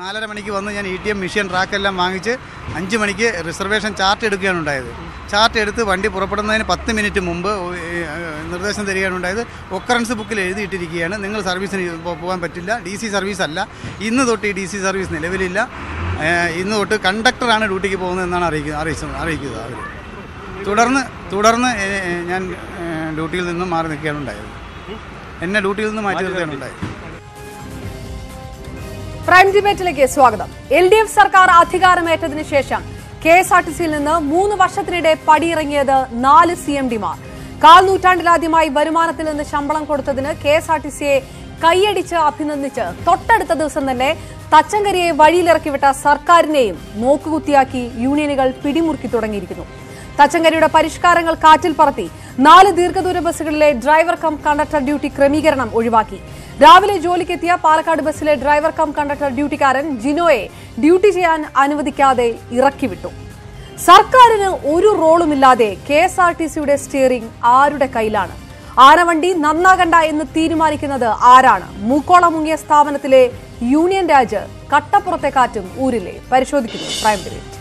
4:30 മണിക്ക് വന്ന് ഞാൻ ATM മെഷീൻ ട്രാക്കെല്ലാം വാങ്ങിച്ച് 5 മണിക്ക് റിസർവേഷൻ ചാർട്ട് എടുക്കുകയാണ് ഉണ്ടായത്. ചാർട്ട് എടുത്ത് വണ്ടി പുറപ്പെടുന്നതിന് 10 മിനിറ്റ് മുമ്പ് നിർദ്ദേശം തരികയാണ് ഉണ്ടായത്. ഒക്കറൻസ് ബുക്കിൽ എഴുതിയിട്ടിരിക്കുകയാണ്, നിങ്ങൾ സർവീസിന് പോകാൻ പറ്റില്ല, DC സർവീസ് അല്ല. ഇന്ന് തൊട്ട് ഈ DC സർവീസ് നിലവിലില്ല. ഇന്ന് തൊട്ട് കണ്ടക്ടറാണ് ഡ്യൂട്ടിക്ക് പോകുന്നത് എന്നാണ് അറിയിക്കുന്നത് അവർ. തുടർന്ന് ഞാൻ ഡ്യൂട്ടിയിൽ നിന്നും മാറി നിൽക്കുകയാണ് ഉണ്ടായത്. എന്നെ ഡ്യൂട്ടിയിൽ നിന്ന് മാറ്റി നിർത്തുകയാണ് ഉണ്ടായത്. പ്രൈം ഡിബേറ്റിലേക്ക് സ്വാഗതം. LDF സർക്കാർ അധികാരമേറ്റതിനു ശേഷം KSRTCയിൽ നിന്ന് 3 വർഷത്തിനിടെ പടിയിറങ്ങിയത് 4 CMDമാർ. 1/4 നൂറ്റാണ്ടിലാദ്യമായി വരുമാനത്തിൽ നിന്ന് ശമ്പളം കൊടുത്തതിന് KSRTCയെ കൈയടിച്ച് അഭിനന്ദിച്ച് തൊട്ടടുത്ത ദിവസം തന്നെ തച്ചങ്കരിയെ വഴിയിലിറക്കിവിട്ട സർക്കാരിനെയും നോക്കുകുത്തിയാക്കി യൂണിയനുകൾ പിടിമുറുക്കി തുടങ്ങിയിരിക്കുന്നു. തച്ചങ്കരിയുടെ പരിഷ്കാരങ്ങൾ കാറ്റിൽ പറത്തി 4 ദീർഘദൂര ബസ്സുകളിലെ ഡ്രൈവർ കം കണ്ടക്ടർ ഡ്യൂട്ടി ക്രമീകരണം ഒഴിവാക്കി. രാവിലെ ജോലിക്കെത്തിയ പാലക്കാട് ബസ്സിലെ ഡ്രൈവർ കം കണ്ടക്ടർ ഡ്യൂട്ടിക്കാരൻ ജിനോയെ ഡ്യൂട്ടി ചെയ്യാൻ അനുവദിക്കാതെ ഇറക്കിവിട്ടു. സർക്കാരിന് ഒരു റോളുമില്ലാതെ KSRTCയുടെ സ്റ്റിയറിംഗ് ആരുടെ കയ്യിലാണ്? ആനവണ്ടി നന്നാകണ്ട എന്ന് തീരുമാനിക്കുന്നത് ആരാണ്? മൂക്കോളം മുങ്ങിയ സ്ഥാപനത്തിലെ യൂണിയൻ രാജ് കട്ടപ്പുറത്തെ കാറ്റും ഊരില്ലേ? പരിശോധിക്കുന്നു പ്രൈം ഡിബേറ്റ്.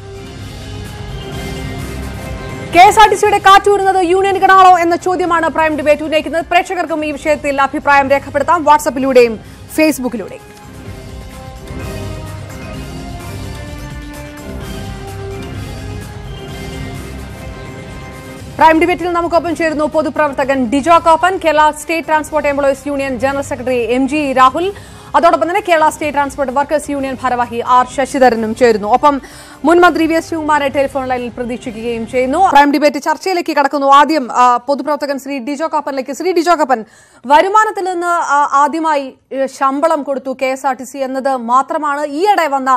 KSRTCയുടെ കാറ്റൂരുന്നത് യൂണിയനുകളാണോ എന്ന ചോദ്യമാണ് പ്രൈം ഡിബേറ്റ് ഉന്നയിക്കുന്നത്. പ്രേക്ഷകർക്കും ഈ വിഷയത്തിൽ അഭിപ്രായം രേഖപ്പെടുത്താം, വാട്സാപ്പിലൂടെയും ഫേസ്ബുക്കിലൂടെയും. പ്രൈം ഡിബേറ്റിൽ നമുക്കൊപ്പം ചേരുന്നു പൊതുപ്രവർത്തകൻ Dijo Koppan, Kerala state transport employees union general secretary MG Rahul, അതോടൊപ്പം തന്നെ Kerala state transport workers union ഭാരവാഹി R ശശിധരനും ചേരുന്നു. ഒപ്പം മുൻ മന്ത്രി VS ശിവകുമാരെ ടെലിഫോൺ ലൈനിൽ പ്രതീക്ഷിക്കുകയും ചെയ്യുന്നു. പ്രൈം ഡിബേറ്റ് ചർച്ചയിലേക്ക് കടക്കുന്നു. ആദ്യം പൊതുപ്രവർത്തകൻ ശ്രീ ഡിജോ കോപ്പനിലേക്ക്. ശ്രീ ഡിജോ കോപ്പൻ, വരുമാനത്തിൽ നിന്ന് ആദ്യമായി ശമ്പളം കൊടുത്തു KSRTC എന്നത് മാത്രമാണ് ഈയിടെ വന്ന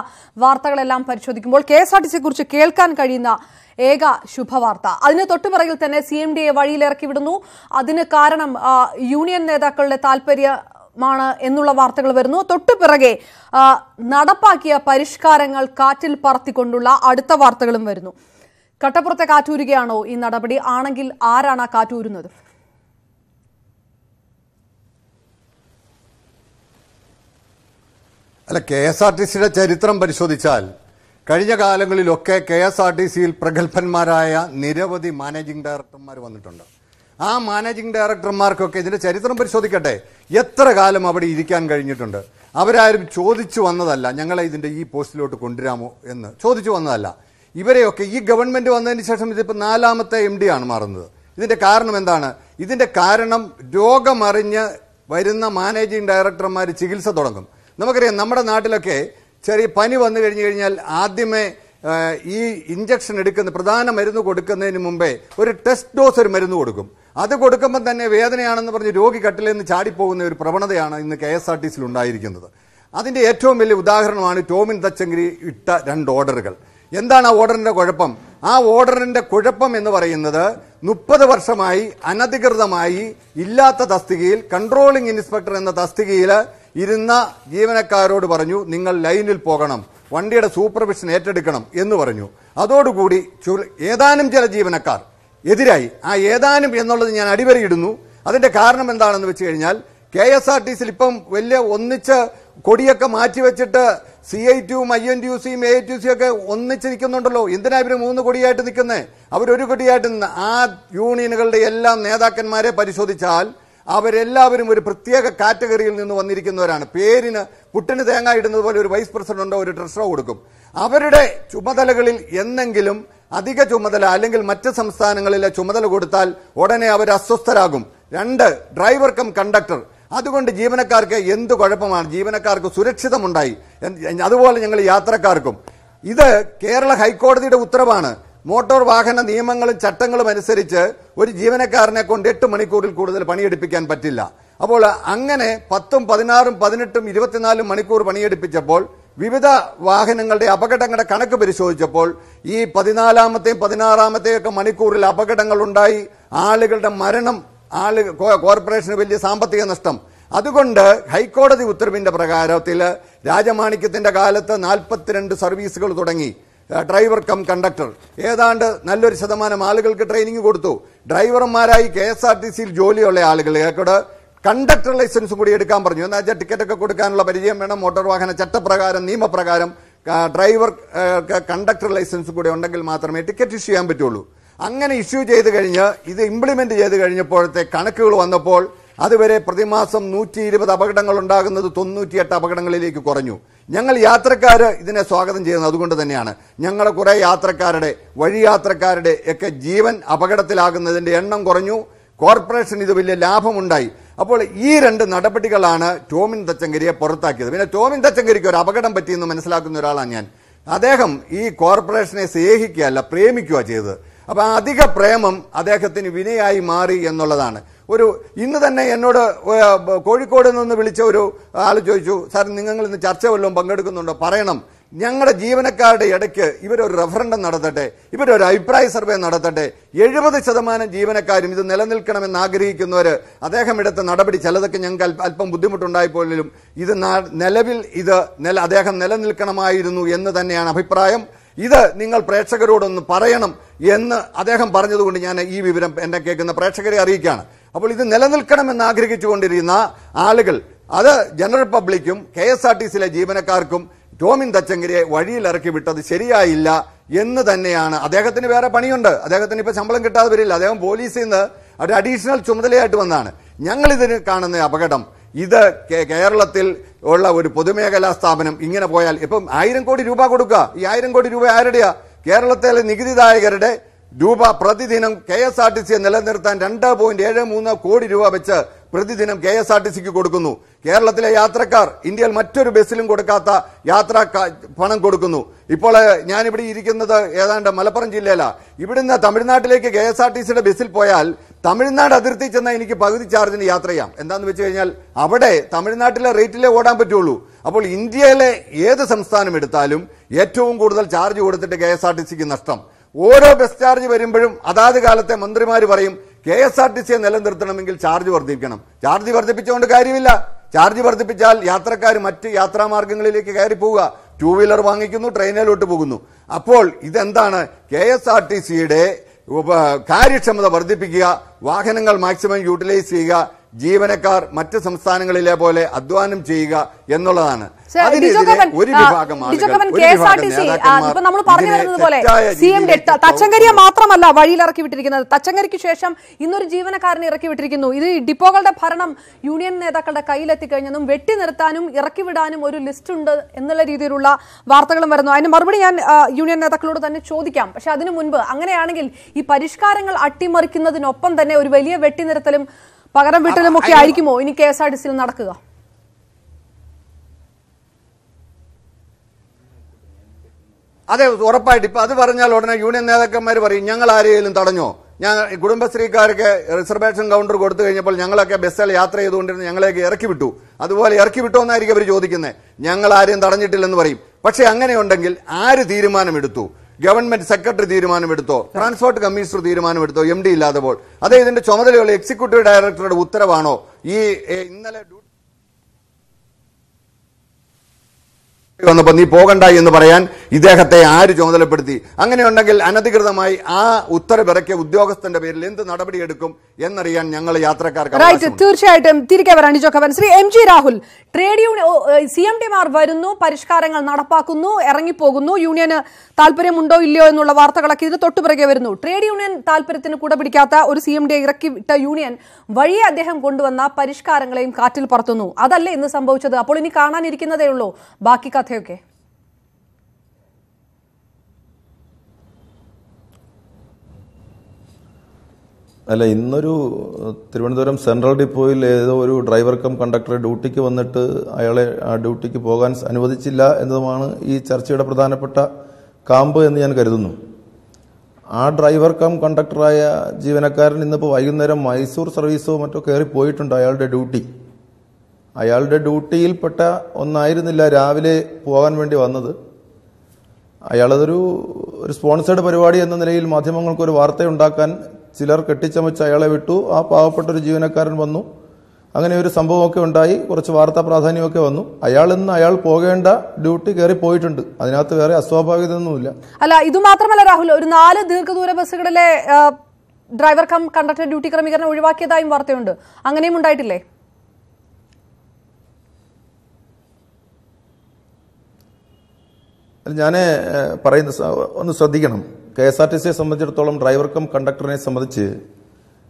വാർത്തകളെല്ലാം പരിശോധിക്കുമ്പോൾ KSRTCയെ കുറിച്ച് കേൾക്കാൻ കഴിയുന്ന ഏക ശുഭവാർത്ത. അതിന് തൊട്ടുപിറകിൽ തന്നെ CMDയെ വഴിയിലിറക്കി വിടുന്നു. അതിന് കാരണം യൂണിയൻ നേതാക്കളുടെ താല്പര്യമാണ് എന്നുള്ള വാർത്തകൾ വരുന്നു. തൊട്ടുപിറകെ നടപ്പാക്കിയ പരിഷ്കാരങ്ങൾ കാറ്റിൽ പറത്തിക്കൊണ്ടുള്ള അടുത്ത വാർത്തകളും വരുന്നു. കട്ടപ്പുറത്തെ കാറ്റൂരുകയാണോ ഈ നടപടി? ആണെങ്കിൽ ആരാണ് ആ കാറ്റൂരുന്നത്? അല്ല, KSRTCയുടെ ചരിത്രം പരിശോധിച്ചാൽ കഴിഞ്ഞ കാലങ്ങളിലൊക്കെ KSRTCയിൽ പ്രഗത്ഭന്മാരായ നിരവധി മാനേജിംഗ് ഡയറക്ടർമാർ വന്നിട്ടുണ്ട്. ആ മാനേജിംഗ് ഡയറക്ടർമാർക്കൊക്കെ ഇതിന്റെ ചരിത്രം പരിശോധിക്കട്ടെ, എത്ര കാലം അവിടെ ഇരിക്കാൻ കഴിഞ്ഞിട്ടുണ്ട്. അവരാരും ചോദിച്ചു വന്നതല്ല, ഞങ്ങളെ ഇതിന്റെ ഈ പോസ്റ്റിലോട്ട് കൊണ്ടുവരാമോ എന്ന് ചോദിച്ചു വന്നതല്ല. ഇവരെയൊക്കെ ഈ ഗവൺമെന്റ് വന്നതിന് ശേഷം ഇതിപ്പോൾ 4ാമത്തെ MD ആണ് മാറുന്നത്. ഇതിന്റെ കാരണം എന്താണ്? ഇതിന്റെ കാരണം രോഗമറിഞ്ഞ് വരുന്ന മാനേജിംഗ് ഡയറക്ടർമാർ ചികിത്സ തുടങ്ങും. നമുക്കറിയാം, നമ്മുടെ നാട്ടിലൊക്കെ ചെറിയ പനി വന്നു കഴിഞ്ഞാൽ ആദ്യമേ ഈ ഇഞ്ചക്ഷൻ എടുക്കുന്ന പ്രധാന മരുന്ന് കൊടുക്കുന്നതിന് മുമ്പേ ഒരു ടെസ്റ്റ് ഡോസ് ഒരു മരുന്ന് കൊടുക്കും. അത് കൊടുക്കുമ്പോൾ തന്നെ വേദനയാണെന്ന് പറഞ്ഞ് രോഗി കട്ടിലിൽ നിന്ന് ചാടിപ്പോകുന്ന ഒരു പ്രവണതയാണ് ഇന്ന് KSRTCയിൽ ഉണ്ടായിരിക്കുന്നത്. അതിന്റെ ഏറ്റവും വലിയ ഉദാഹരണമാണ് ടോമിൻ തച്ചങ്കരി ഇട്ട 2 ഓർഡറുകൾ. എന്താണ് ആ ഓർഡറിന്റെ കുഴപ്പം? ആ ഓർഡറിന്റെ കുഴപ്പം എന്ന് പറയുന്നത് 30 വർഷമായി അനധികൃതമായി ഇല്ലാത്ത തസ്തികയിൽ കൺട്രോളിംഗ് ഇൻസ്പെക്ടർ എന്ന തസ്തികയിൽ ഇരുന്ന ജീവനക്കാരോട് പറഞ്ഞു, നിങ്ങൾ ലൈനിൽ പോകണം, വണ്ടിയുടെ സൂപ്പർവിഷൻ ഏറ്റെടുക്കണം എന്ന് പറഞ്ഞു. അതോടുകൂടി ഏതാനും ചില ജീവനക്കാർ എതിരായി. ആ ഏതാനും എന്നുള്ളത് ഞാൻ അടിവരയിടുന്നു. അതിന്റെ കാരണം എന്താണെന്ന് വെച്ച് കഴിഞ്ഞാൽ KSRTCയിൽ ഇപ്പം വലിയ ഒന്നിച്ച് കൊടിയൊക്കെ മാറ്റിവെച്ചിട്ട് CITUം INTUCയും AITUCയും ഒക്കെ ഒന്നിച്ച് നിൽക്കുന്നുണ്ടല്ലോ. എന്തിനാ ഇവര് 3 കൊടിയായിട്ട് നിൽക്കുന്നത്? അവരൊരു കൊടിയായിട്ട് നിന്ന് ആ യൂണിയനുകളുടെ എല്ലാ നേതാക്കന്മാരെ പരിശോധിച്ചാൽ അവരെല്ലാവരും ഒരു പ്രത്യേക കാറ്റഗറിയിൽ നിന്ന് വന്നിരിക്കുന്നവരാണ്. പേരിന് പുട്ടിന് തേങ്ങ ഇടുന്നത് പോലെ ഒരു വൈസ് പ്രസിഡന്റോ ഒരു ട്രഷറോ കൊടുക്കും. അവരുടെ ചുമതലകളിൽ എന്നെങ്കിലും അധിക ചുമതല അല്ലെങ്കിൽ മറ്റ് സംസ്ഥാനങ്ങളിലെ ചുമതല കൊടുത്താൽ ഉടനെ അവർ അസ്വസ്ഥരാകും. 2 ഡ്രൈവർ കം കണ്ടക്ടർ. അതുകൊണ്ട് ജീവനക്കാർക്ക് എന്ത് കുഴപ്പമാണ്? ജീവനക്കാർക്ക് സുരക്ഷിതമുണ്ടായി. അതുപോലെ ഞങ്ങൾ യാത്രക്കാർക്കും. ഇത് കേരള ഹൈക്കോടതിയുടെ ഉത്തരവാണ്. മോട്ടോർ വാഹന നിയമങ്ങളും ചട്ടങ്ങളും അനുസരിച്ച് ഒരു ജീവനക്കാരനെ കൊണ്ട് 8 മണിക്കൂറിൽ കൂടുതൽ പണിയെടുപ്പിക്കാൻ പറ്റില്ല. അപ്പോൾ അങ്ങനെ 10, 16, 18, 24 മണിക്കൂർ പണിയെടുപ്പിച്ചപ്പോൾ വിവിധ വാഹനങ്ങളുടെ അപകടങ്ങളുടെ കണക്ക് പരിശോധിച്ചപ്പോൾ ഈ 14ാമത്തെയും 16ാമത്തെയും ഒക്കെ മണിക്കൂറിൽ അപകടങ്ങൾ ഉണ്ടായി. ആളുകളുടെ മരണം, കോർപ്പറേഷന് വലിയ സാമ്പത്തിക നഷ്ടം. അതുകൊണ്ട് ഹൈക്കോടതി ഉത്തരവിന്റെ പ്രകാരത്തിൽ രാജമാണിക്യത്തിന്റെ കാലത്ത് 42 സർവീസുകൾ തുടങ്ങി. ഡ്രൈവർ കം കണ്ടക്ടർ ഏതാണ്ട് നല്ലൊരു ശതമാനം ആളുകൾക്ക് ട്രെയിനിങ് കൊടുത്തു. ഡ്രൈവർമാരായി KSRTCയിൽ ജോലിയുള്ള ആളുകളെ കണ്ടക്ടർ ലൈസൻസും കൂടി എടുക്കാൻ പറഞ്ഞു. എന്നാൽ ടിക്കറ്റൊക്കെ കൊടുക്കാനുള്ള പരിചയം വേണം. മോട്ടോർ വാഹന ചട്ടപ്രകാരം നിയമപ്രകാരം ഡ്രൈവർ കണ്ടക്ടർ ലൈസൻസ് കൂടി ഉണ്ടെങ്കിൽ മാത്രമേ ടിക്കറ്റ് ഇഷ്യൂ ചെയ്യാൻ പറ്റുള്ളൂ. അങ്ങനെ ഇഷ്യൂ ചെയ്ത് കഴിഞ്ഞ് ഇത് ഇംപ്ലിമെന്റ് ചെയ്ത് കഴിഞ്ഞപ്പോഴത്തെ കണക്കുകൾ വന്നപ്പോൾ അതുവരെ പ്രതിമാസം 120 അപകടങ്ങൾ ഉണ്ടാകുന്നത് 98 അപകടങ്ങളിലേക്ക് കുറഞ്ഞു. ഞങ്ങൾ യാത്രക്കാർ ഇതിനെ സ്വാഗതം ചെയ്യുന്നത് അതുകൊണ്ട് തന്നെയാണ്. ഞങ്ങളുടെ കുറെ യാത്രക്കാരുടെ വഴിയാത്രക്കാരുടെ ഒക്കെ ജീവൻ അപകടത്തിലാകുന്നതിന്റെ എണ്ണം കുറഞ്ഞു. കോർപ്പറേഷൻ ഇത് വലിയ ലാഭമുണ്ടായി. അപ്പോൾ ഈ 2 നടപടികളാണ് ടോമിൻ തച്ചങ്കരിയെ പുറത്താക്കിയത്. പിന്നെ ടോമിൻ തച്ചങ്കരിക്ക് ഒരു അപകടം പറ്റിയെന്ന് മനസ്സിലാക്കുന്ന ഒരാളാണ് ഞാൻ. അദ്ദേഹം ഈ കോർപ്പറേഷനെ സ്നേഹിക്കുകയല്ല പ്രേമിക്കുക ചെയ്തത്. അപ്പൊ അധിക പ്രേമം അദ്ദേഹത്തിന് വിനയായി മാറി എന്നുള്ളതാണ്. ഇന്ന് തന്നെ എന്നോട് കോഴിക്കോട് നിന്ന് വിളിച്ച ഒരു ആൾ ചോദിച്ചു, സാർ നിങ്ങൾ ഇന്ന് ചർച്ച വല്ലതും പങ്കെടുക്കുന്നുണ്ടോ? പറയണം. ഞങ്ങളുടെ ജീവനക്കാരുടെ ഇടയ്ക്ക് ഇവരൊരു റഫറൻഡം നടത്തട്ടെ, ഇവരൊരു അഭിപ്രായ സർവേ നടത്തട്ടെ. 70% ജീവനക്കാരും ഇത് നിലനിൽക്കണമെന്ന് ആഗ്രഹിക്കുന്നവർ അദ്ദേഹം എടുത്ത നടപടി ചിലതൊക്കെ ഞങ്ങൾക്ക് അല്പം ബുദ്ധിമുട്ടുണ്ടായിപ്പോലും ഇത് നിലവിൽ അദ്ദേഹം നിലനിൽക്കണമായിരുന്നു എന്ന് തന്നെയാണ് അഭിപ്രായം. ഇത് നിങ്ങൾ പ്രേക്ഷകരോടൊന്ന് പറയണം എന്ന് അദ്ദേഹം പറഞ്ഞതുകൊണ്ട് ഞാൻ ഈ വിവരം എന്നെ കേൾക്കുന്ന പ്രേക്ഷകരെ അറിയിക്കുകയാണ്. അപ്പോൾ ഇത് നിലനിൽക്കണമെന്ന് ആഗ്രഹിച്ചുകൊണ്ടിരുന്ന ആളുകൾ, അത് ജനറൽ പബ്ലിക്കും KSRTCയിലെ ജീവനക്കാർക്കും ടോമിൻ തച്ചങ്കരിയെ വഴിയിലിറക്കി വിട്ടത് ശരിയായില്ല എന്ന് തന്നെയാണ്. അദ്ദേഹത്തിന് വേറെ പണിയുണ്ട്, അദ്ദേഹത്തിന് ഇപ്പൊ ശമ്പളം കിട്ടാതെ വരില്ല. അദ്ദേഹം പോലീസിൽ നിന്ന് ഒരു അഡീഷണൽ ചുമതലയായിട്ട് വന്നതാണ്. ഞങ്ങളിതിന് കാണുന്ന അപകടം ഇത് കേരളത്തിൽ ഉള്ള ഒരു പൊതുമേഖലാ സ്ഥാപനം ഇങ്ങനെ പോയാൽ ഇപ്പം 1000 കോടി രൂപ കൊടുക്കുക. ഈ 1000 കോടി രൂപ ആരുടെയാ? കേരളത്തിലെ നികുതിദായകരുടെ രൂപ പ്രതിദിനം KSRTCയെ നിലനിർത്താൻ 2.73 കോടി രൂപ വെച്ച് പ്രതിദിനം KSRTCക്ക് കൊടുക്കുന്നു. കേരളത്തിലെ യാത്രക്കാർ ഇന്ത്യയിൽ മറ്റൊരു ബസ്സിലും കൊടുക്കാത്ത യാത്രാ പണം കൊടുക്കുന്നു. ഇപ്പോൾ ഞാനിവിടെ ഇരിക്കുന്നത് ഏതാണ്ട് മലപ്പുറം ജില്ലയിലാണ്. ഇവിടുന്ന് തമിഴ്നാട്ടിലേക്ക് KSRTCയുടെ ബസ്സിൽ പോയാൽ തമിഴ്നാട് അതിർത്തി ചെന്നാൽ എനിക്ക് പകുതി ചാർജിന് യാത്ര ചെയ്യാം. എന്താന്ന് വെച്ച് കഴിഞ്ഞാൽ അവിടെ തമിഴ്നാട്ടിലെ റേറ്റിലേ ഓടാൻ പറ്റുള്ളൂ. അപ്പോൾ ഇന്ത്യയിലെ ഏത് സംസ്ഥാനം എടുത്താലും ഏറ്റവും കൂടുതൽ ചാർജ് കൊടുത്തിട്ട് KSRTCക്ക് നഷ്ടം. ഓരോ ബസ് ചാർജ് വരുമ്പോഴും അതാത് കാലത്തെ മന്ത്രിമാർ പറയും KSRTCയെ നിലനിർത്തണമെങ്കിൽ ചാർജ് വർദ്ധിക്കണം. ചാർജ് വർദ്ധിപ്പിച്ചുകൊണ്ട് കാര്യമില്ല. ചാർജ് വർദ്ധിപ്പിച്ചാൽ യാത്രക്കാർ മറ്റ് യാത്രാമാർഗങ്ങളിലേക്ക് കയറി പോവുക. 2 വീലർ വാങ്ങിക്കുന്നു, ട്രെയിനിലോട്ട് പോകുന്നു. അപ്പോൾ ഇതെന്താണ്? KSRTCയുടെ കാര്യക്ഷമത വർദ്ധിപ്പിക്കുക, വാഹനങ്ങൾ മാക്സിമം യൂട്ടിലൈസ് ചെയ്യുക, ജീവനക്കാർ മറ്റ് സംസ്ഥാനങ്ങളിലെ പോലെ അധ്വാനം ചെയ്യുക എന്നുള്ളതാണ്. ഒരു വിഭാഗം നമ്മൾ പറഞ്ഞു വരുന്നത് പോലെ തച്ചങ്കരിയെ മാത്രമല്ല വഴിയിലിറക്കി വിട്ടിരിക്കുന്നത്. തച്ചങ്കരിക്ക് ശേഷം ഇന്നൊരു ജീവനക്കാരനെ ഇറക്കി വിട്ടിരിക്കുന്നു. ഇത് ഡിപ്പോകളുടെ ഭരണം യൂണിയൻ നേതാക്കളുടെ കയ്യിലെത്തിക്കഴിഞ്ഞതും വെട്ടി നിർത്താനും ഇറക്കി വിടാനും ഒരു ലിസ്റ്റ് ഉണ്ട് എന്നുള്ള രീതിയിലുള്ള വാർത്തകളും വരുന്നു. അതിന് മറുപടി ഞാൻ യൂണിയൻ നേതാക്കളോട് തന്നെ ചോദിക്കാം. പക്ഷെ അതിനു മുൻപ് അങ്ങനെയാണെങ്കിൽ ഈ പരിഷ്കാരങ്ങൾ അട്ടിമറിക്കുന്നതിനൊപ്പം തന്നെ ഒരു വലിയ വെട്ടിനിർത്തലും പകരം വീട്ടലും ഒക്കെ ആയിരിക്കുമോ ഇനി KSRTCയിൽ നടക്കുക? അതെ, ഉറപ്പായിട്ട്. ഇപ്പൊ അത് പറഞ്ഞാൽ ഉടനെ യൂണിയൻ നേതാക്കന്മാർ പറയും ഞങ്ങൾ ആരെയും തടഞ്ഞോ? കുടുംബശ്രീക്കാർക്ക് റിസർവേഷൻ കൗണ്ടർ കൊടുത്തു കഴിഞ്ഞപ്പോൾ ഞങ്ങളൊക്കെ ബസ്സിൽ യാത്ര ചെയ്തുകൊണ്ടിരുന്ന ഞങ്ങളെയൊക്കെ ഇറക്കി വിട്ടു. അതുപോലെ ഇറക്കി വിട്ടോ എന്നായിരിക്കും അവർ ചോദിക്കുന്നത്. ഞങ്ങൾ ആരെയും തടഞ്ഞിട്ടില്ലെന്ന് പറയും. പക്ഷെ അങ്ങനെയുണ്ടെങ്കിൽ ആര് തീരുമാനമെടുത്തു? ഗവൺമെന്റ് സെക്രട്ടറി തീരുമാനമെടുത്തോ? ട്രാൻസ്പോർട്ട് കമ്മീഷണർ തീരുമാനമെടുത്തോ? MD ഇല്ലാത്തപ്പോൾ? അതേ ഇതിന്റെ ചുമതലയുള്ള എക്സിക്യൂട്ടീവ് ഡയറക്ടറുടെ ഉത്തരവാണോ ഈ ഇന്നലെ വന്നപ്പോ നീ പോകണ്ട എന്ന് പറയാൻ ഇദ്ദേഹത്തെ ആര് ചുമതലപ്പെടുത്തി? അങ്ങനെയുണ്ടെങ്കിൽ അനധികൃതമായി ആ ഉത്തരവിറക്കിയ ഉദ്യോഗസ്ഥന്റെ പേരിൽ എന്ത് നടപടിയെടുക്കും എന്നറിയാൻ ഞങ്ങൾ യാത്രക്കാർക്ക് തീർച്ചയായിട്ടും തിരികെ വരാൻ. Shri MG Rahul, trade union CMDമാർ വരുന്നു, പരിഷ്കാരങ്ങൾ നടപ്പാക്കുന്നു, ഇറങ്ങിപ്പോകുന്നു. യൂണിയന് താല്പര്യമുണ്ടോ ഇല്ലയോ എന്നുള്ള വാർത്തകളൊക്കെ ഇതിന് തൊട്ടുപിറകെ വരുന്നു. ട്രേഡ് യൂണിയൻ താല്പര്യത്തിന് കൂടെ പിടിക്കാത്ത ഒരു CMD ഇറക്കി വിട്ട യൂണിയൻ വഴിയെ അദ്ദേഹം കൊണ്ടുവന്ന പരിഷ്കാരങ്ങളെയും കാറ്റിൽ പറത്തുന്നു. അതല്ലേ ഇന്ന് സംഭവിച്ചത്? അപ്പോൾ ഇനി കാണാനിരിക്കുന്നതേ ഉള്ളൂ ബാക്കി കഥയൊക്കെ. അല്ല, ഇന്നൊരു തിരുവനന്തപുരം സെൻട്രൽ ഡിപ്പോയിൽ ഏതോ ഒരു ഡ്രൈവർ കം കണ്ടക്ടറെ ഡ്യൂട്ടിക്ക് വന്നിട്ട് അയാളെ ആ ഡ്യൂട്ടിക്ക് പോകാൻ അനുവദിച്ചില്ല എന്നതുമാണ് ഈ ചർച്ചയുടെ പ്രധാനപ്പെട്ട കാമ്പ് എന്ന് ഞാൻ കരുതുന്നു. ആ ഡ്രൈവർ കം കണ്ടക്ടറായ ജീവനക്കാരൻ ഇന്നിപ്പോൾ വൈകുന്നേരം മൈസൂർ സർവീസോ മറ്റോ കയറി പോയിട്ടുണ്ട്. അയാളുടെ ഡ്യൂട്ടിയിൽപ്പെട്ട ഒന്നായിരുന്നില്ല രാവിലെ പോകാൻ വേണ്ടി വന്നത്. അയാളതൊരു സ്പോൺസേഡ് പരിപാടി എന്ന നിലയിൽ മാധ്യമങ്ങൾക്കൊരു വാർത്തയുണ്ടാക്കാൻ ചിലർ കെട്ടിച്ചമച്ച് അയാളെ വിട്ടു. ആ പാവപ്പെട്ട ഒരു ജീവനക്കാരൻ വന്നു. അങ്ങനെ ഒരു സംഭവമൊക്കെ ഉണ്ടായി. കുറച്ച് വാർത്താ പ്രാധാന്യമൊക്കെ വന്നു. അയാൾ പോകേണ്ട ഡ്യൂട്ടി കയറി പോയിട്ടുണ്ട്. അതിനകത്ത് വേറെ അസ്വാഭാവികതയൊന്നുമില്ല. അല്ല, ഇതുമാത്രമല്ല രാഹുൽ, ഒരു 4 ദീർഘദൂര ബസ്സുകളിലെ ഡ്രൈവർ കം കണ്ടക്ടർ ഡ്യൂട്ടി ക്രമീകരണം ഒഴിവാക്കിയതായും വാർത്തയുണ്ട്. അങ്ങനെയും ഉണ്ടായിട്ടില്ലേ? ഞാൻ പറയുന്ന ഒന്ന് ശ്രദ്ധിക്കണം. KSRTCയെ സംബന്ധിച്ചിടത്തോളം ഡ്രൈവർ കം കണ്ടക്ടറിനെ സംബന്ധിച്ച്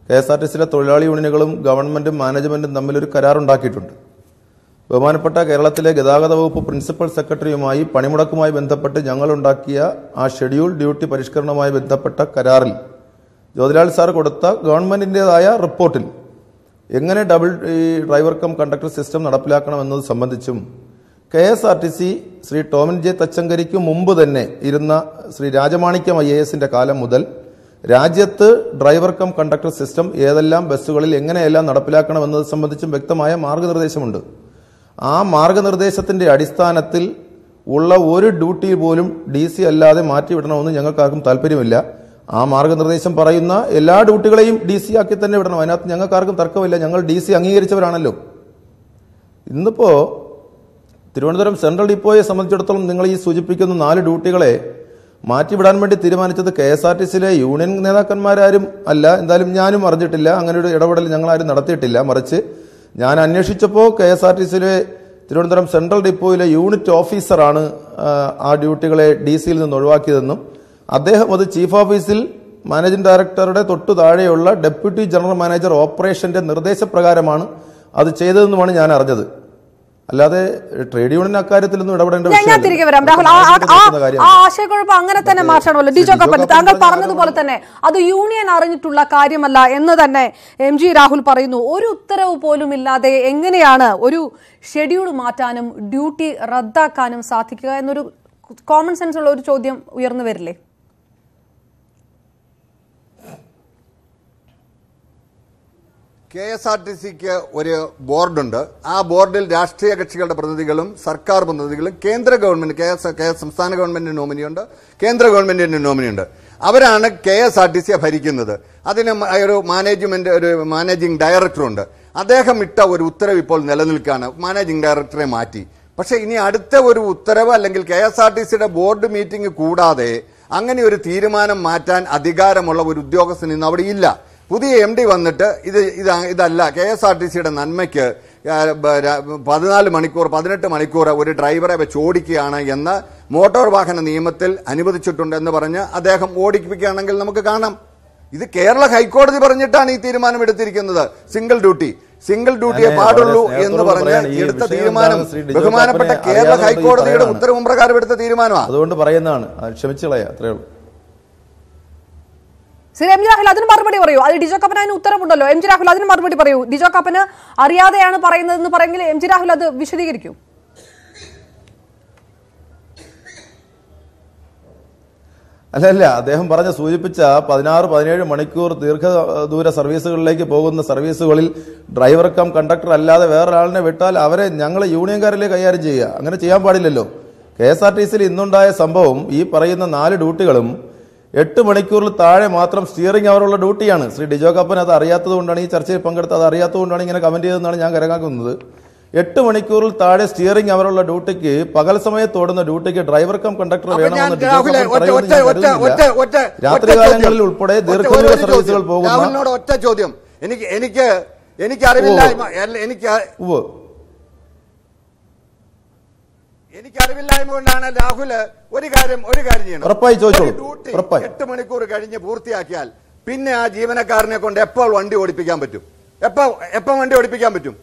KSRTCയിലെ തൊഴിലാളി യൂണിയനുകളും ഗവൺമെന്റും മാനേജ്മെന്റും തമ്മിലൊരു കരാറുണ്ടാക്കിയിട്ടുണ്ട്. ബഹുമാനപ്പെട്ട കേരളത്തിലെ ഗതാഗത വകുപ്പ് പ്രിൻസിപ്പൽ സെക്രട്ടറിയുമായി പണിമുടക്കുമായി ബന്ധപ്പെട്ട് ഞങ്ങളുണ്ടാക്കിയ ആ ഷെഡ്യൂൾ ഡ്യൂട്ടി പരിഷ്കരണവുമായി ബന്ധപ്പെട്ട കരാറിൽ ജ്യോതിലാൽ സാർ കൊടുത്ത ഗവൺമെന്റിൻ്റെതായ റിപ്പോർട്ടിൽ എങ്ങനെ ഡ്രൈവർ കം കണ്ടക്ടർ സിസ്റ്റം നടപ്പിലാക്കണമെന്നത് സംബന്ധിച്ചും KSRTC ശ്രീ ടോമിൻ ജെ തച്ചങ്കരിക്ക് മുമ്പ് തന്നെ ഇരുന്ന ശ്രീ രാജമാണിക്യം IASന്റെ കാലം മുതൽ രാജ്യത്ത് ഡ്രൈവർ കം കണ്ടക്ടർ സിസ്റ്റം ഏതെല്ലാം ബസ്സുകളിൽ എങ്ങനെയെല്ലാം നടപ്പിലാക്കണമെന്നത് സംബന്ധിച്ചും വ്യക്തമായ മാർഗനിർദ്ദേശമുണ്ട്. ആ മാർഗനിർദ്ദേശത്തിന്റെ അടിസ്ഥാനത്തിൽ ഉള്ള ഒരു ഡ്യൂട്ടി പോലും DC അല്ലാതെ മാറ്റിവിടണമെന്ന് ഞങ്ങൾക്കാർക്കും താല്പര്യമില്ല. ആ മാർഗനിർദ്ദേശം പറയുന്ന എല്ലാ ഡ്യൂട്ടികളെയും DC ആക്കി തന്നെ വിടണം. അതിനകത്ത് ഞങ്ങൾക്കാർക്കും തർക്കമില്ല. ഞങ്ങൾ DC അംഗീകരിച്ചവരാണല്ലോ. ഇന്നിപ്പോ തിരുവനന്തപുരം സെൻട്രൽ ഡിപ്പോയെ സംബന്ധിച്ചിടത്തോളം നിങ്ങൾ ഈ സൂചിപ്പിക്കുന്ന 4 ഡ്യൂട്ടികളെ മാറ്റിവിടാൻ വേണ്ടി തീരുമാനിച്ചത് KSRTCയിലെ യൂണിയൻ നേതാക്കന്മാരാരും അല്ല. എന്തായാലും ഞാനും അറിഞ്ഞിട്ടില്ല. അങ്ങനെ ഒരു ഇടപെടൽ ഞങ്ങളാരും നടത്തിയിട്ടില്ല. മറിച്ച് ഞാൻ അന്വേഷിച്ചപ്പോൾ KSRTCയിലെ തിരുവനന്തപുരം സെൻട്രൽ ഡിപ്പോയിലെ യൂണിറ്റ് ഓഫീസറാണ് ആ ഡ്യൂട്ടികളെ DCയിൽ നിന്ന് ഒഴിവാക്കിയതെന്നും അദ്ദേഹം അത് ചീഫ് ഓഫീസിൽ മാനേജിംഗ് ഡയറക്ടറുടെ തൊട്ടു താഴെയുള്ള ഡെപ്യൂട്ടി ജനറൽ മാനേജർ ഓപ്പറേഷന്റെ നിർദ്ദേശപ്രകാരമാണ് അത് ചെയ്തതെന്നുമാണ് ഞാൻ അറിഞ്ഞത്. അല്ലാതെ ട്രേഡ് യൂണിയൻ അക്കാര്യത്തിലൊന്നും ഇടപെടേണ്ട ഞാൻ തിരികെ വരാം രാഹുൽ. ആ ആശയക്കുഴപ്പം അങ്ങനെ തന്നെ മാറ്റണമല്ലോ. ഡിജോ കപ്പൻ താങ്കൾ പറഞ്ഞതുപോലെ തന്നെ അത് യൂണിയൻ അറിഞ്ഞിട്ടുള്ള കാര്യമല്ല എന്ന് തന്നെ MG രാഹുൽ പറയുന്നു. ഒരു ഉത്തരവ് പോലും ഇല്ലാതെ എങ്ങനെയാണ് ഒരു ഷെഡ്യൂൾ മാറ്റാനും ഡ്യൂട്ടി റദ്ദാക്കാനും സാധിക്കുക എന്നൊരു കോമൺ സെൻസ് ഉള്ള ഒരു ചോദ്യം ഉയർന്നു വരില്ലേ? KSRTCക്ക് ഒരു ബോർഡുണ്ട്. ആ ബോർഡിൽ രാഷ്ട്രീയ കക്ഷികളുടെ പ്രതിനിധികളും സർക്കാർ പ്രതിനിധികളും കേന്ദ്ര ഗവൺമെന്റ് സംസ്ഥാന ഗവൺമെന്റിന്റെ നോമിനിയുണ്ട്, കേന്ദ്ര ഗവൺമെന്റിന്റെ നോമിനിയുണ്ട്. അവരാണ് KSRTCയെ ഭരിക്കുന്നത്. അതിന് ഒരു മാനേജിംഗ് ഡയറക്ടറുണ്ട്. അദ്ദേഹം ഇട്ട ഒരു ഉത്തരവ് ഇപ്പോൾ നിലനിൽക്കുകയാണ്. മാനേജിംഗ് ഡയറക്ടറെ മാറ്റി. പക്ഷെ ഇനി അടുത്ത ഒരു ഉത്തരവ് അല്ലെങ്കിൽ KSRTCയുടെ ബോർഡ് മീറ്റിംഗ് കൂടാതെ അങ്ങനെ ഒരു തീരുമാനം മാറ്റാൻ അധികാരമുള്ള ഒരു ഉദ്യോഗസ്ഥൻ ഇന്ന് അവിടെ ഇല്ല. പുതിയ MD വന്നിട്ട് ഇതല്ല KSRTCയുടെ നന്മയ്ക്ക് 14 മണിക്കൂർ 18 മണിക്കൂർ ഒരു ഡ്രൈവറെ വെച്ച് ഓടിക്കുകയാണ് എന്ന് മോട്ടോർ വാഹന നിയമത്തിൽ അനുവദിച്ചിട്ടുണ്ടെന്ന് പറഞ്ഞ് അദ്ദേഹം ഓടിപ്പിക്കുകയാണെങ്കിൽ നമുക്ക് കാണാം. ഇത് കേരള ഹൈക്കോടതി പറഞ്ഞിട്ടാണ് ഈ തീരുമാനം എടുത്തിരിക്കുന്നത്. സിംഗിൾ ഡ്യൂട്ടിയെ പാടുള്ളൂ എന്ന് പറഞ്ഞ് എടുത്ത തീരുമാനം ബഹുമാനപ്പെട്ട കേരള ഹൈക്കോടതിയുടെ ഉത്തരവും പ്രകാരം എടുത്ത തീരുമാനമാണ്. അതുകൊണ്ട് പറയുന്നതാണ്, ക്ഷമിച്ചുകളയാ, അത്രേ ഉള്ളൂ. ശ്രീ MG രാഹുൽ അതിന് മറുപടി പറയൂ. അത് ഡിജോ കപ്പന് അതിന് ഉത്തരവുണ്ടല്ലോ. MG രാഹുൽ അതിന് മറുപടി പറയൂ. ഡിജോ കപ്പന് അറിയാതെയാണ് പറയുന്നതെന്ന് പറയെങ്കിൽ MG രാഹുൽ അത് വിശദീകരിക്കൂ. അല്ല, അദ്ദേഹം സൂചിപ്പിച്ച 16-17 മണിക്കൂർ ദീർഘദൂര സർവീസുകളിലേക്ക് പോകുന്ന സർവീസുകളിൽ ഡ്രൈവർ കം കണ്ടക്ടർ അല്ലാതെ വേറൊരാളിനെ വിട്ടാൽ അവരെ ഞങ്ങൾ യൂണിയൻകാരിലെ കൈകാര്യം ചെയ്യുക. അങ്ങനെ ചെയ്യാൻ പാടില്ലല്ലോ. KSRTCയിൽ ഇന്നുണ്ടായ സംഭവം ഈ പറയുന്ന 4 ഡ്യൂട്ടികളും 8 മണിക്കൂറിൽ താഴെ മാത്രം സ്റ്റിയറിംഗ് അവറുള്ള ഡ്യൂട്ടിയാണ്. ശ്രീ ഡിജോ കപ്പൻ അത് അറിയാത്തത് കൊണ്ടാണ് ഈ ചർച്ചയിൽ പങ്കെടുത്ത് അത് അറിയാത്തതുകൊണ്ടാണ് ഇങ്ങനെ കമന്റ് ചെയ്തതെന്നാണ് ഞാൻ കരകാക്കുന്നത്. 8 മണിക്കൂറിൽ താഴെ സ്റ്റിയറിംഗ് അവറുള്ള ഡ്യൂട്ടിക്ക്, പകൽ സമയത്തോടുന്ന ഡ്യൂട്ടിക്ക് ഡ്രൈവർ കം കണ്ടക്ടർ വേണമെന്ന് രാത്രികാലങ്ങളിൽ ഉൾപ്പെടെ ദീർഘദൂര സർവീസുകൾ പോകുന്ന ഒറ്റ ചോദ്യം എനിക്ക് അറിവില്ലായ്മ കൊണ്ടാണ് രാഹുൽ ഒരു കാര്യം ചെയ്യണം. 8 മണിക്കൂർ കഴിഞ്ഞ് പൂർത്തിയാക്കിയാൽ പിന്നെ ആ ജീവനക്കാരനെ കൊണ്ട് എപ്പോൾ വണ്ടി ഓടിപ്പിക്കാൻ പറ്റും? എപ്പോൾ വണ്ടി ഓടിപ്പിക്കാൻ പറ്റും?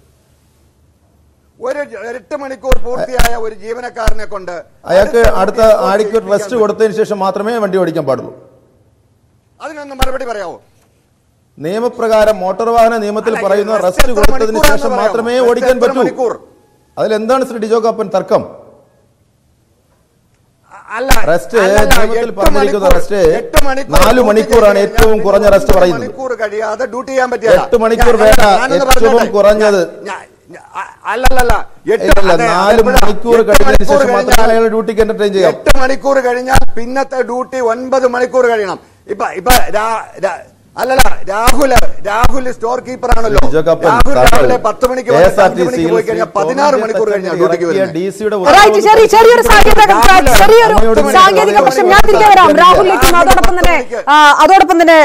ഒരു 8 മണിക്കൂർ പൂർത്തിയായ ഒരു ജീവനക്കാരനെ കൊണ്ട് അയാൾക്ക് അടുത്ത ആഴ്ച റെസ്റ്റ് കൊടുത്തതിന് ശേഷം മാത്രമേ വണ്ടി ഓടിക്കാൻ പാടുള്ളൂ. അതിനൊന്ന് മറുപടി പറയാമോ? നിയമപ്രകാരം മോട്ടോർ വാഹന നിയമത്തിൽ പറയുന്ന റെസ്റ്റ് കൊടുത്തതിന് ശേഷം മാത്രമേ ഓടിക്കാൻ പറ്റൂ. അതിലെന്താണ് ശ്രീ ഡിജോ കപ്പൻ തർക്കം? റെസ്റ്റ് നിയമത്തിൽ പറഞ്ഞിരിക്കുന്ന റെസ്റ്റ് 4 മണിക്കൂറാണ് ഏറ്റവും കുറഞ്ഞ റെസ്റ്റ് പറയുന്നത്. 8 മണിക്കൂർ വേണ്ട ഏറ്റവും കുറഞ്ഞത്. 4 മണിക്കൂർ കഴിഞ്ഞതിന് ശേഷം മാത്രമേ അയാൾ ഡ്യൂട്ടിക്ക് എന്റർടൈൻ ചെയ്യാം. 8 മണിക്കൂർ കഴിഞ്ഞാൽ പിന്നത്തെ ഡ്യൂട്ടി 9 മണിക്കൂർ കഴിയണം. ഇപ്പൊ രാഹുൽ സ്റ്റോർ കീപ്പർ ആണല്ലോ. രാഹുൽ 10 മണിക്ക് പോയി കഴിഞ്ഞാൽ 16 മണിക്കൂർ കഴിഞ്ഞാൽ ഡ്യൂട്ടിക്ക് വരുന്നത്. ചെറിയൊരു സാങ്കേതിക പ്രശ്നം. ഞാൻ തിരികെ വരാം രാഹുലിലേക്കും. അതോടൊപ്പം തന്നെ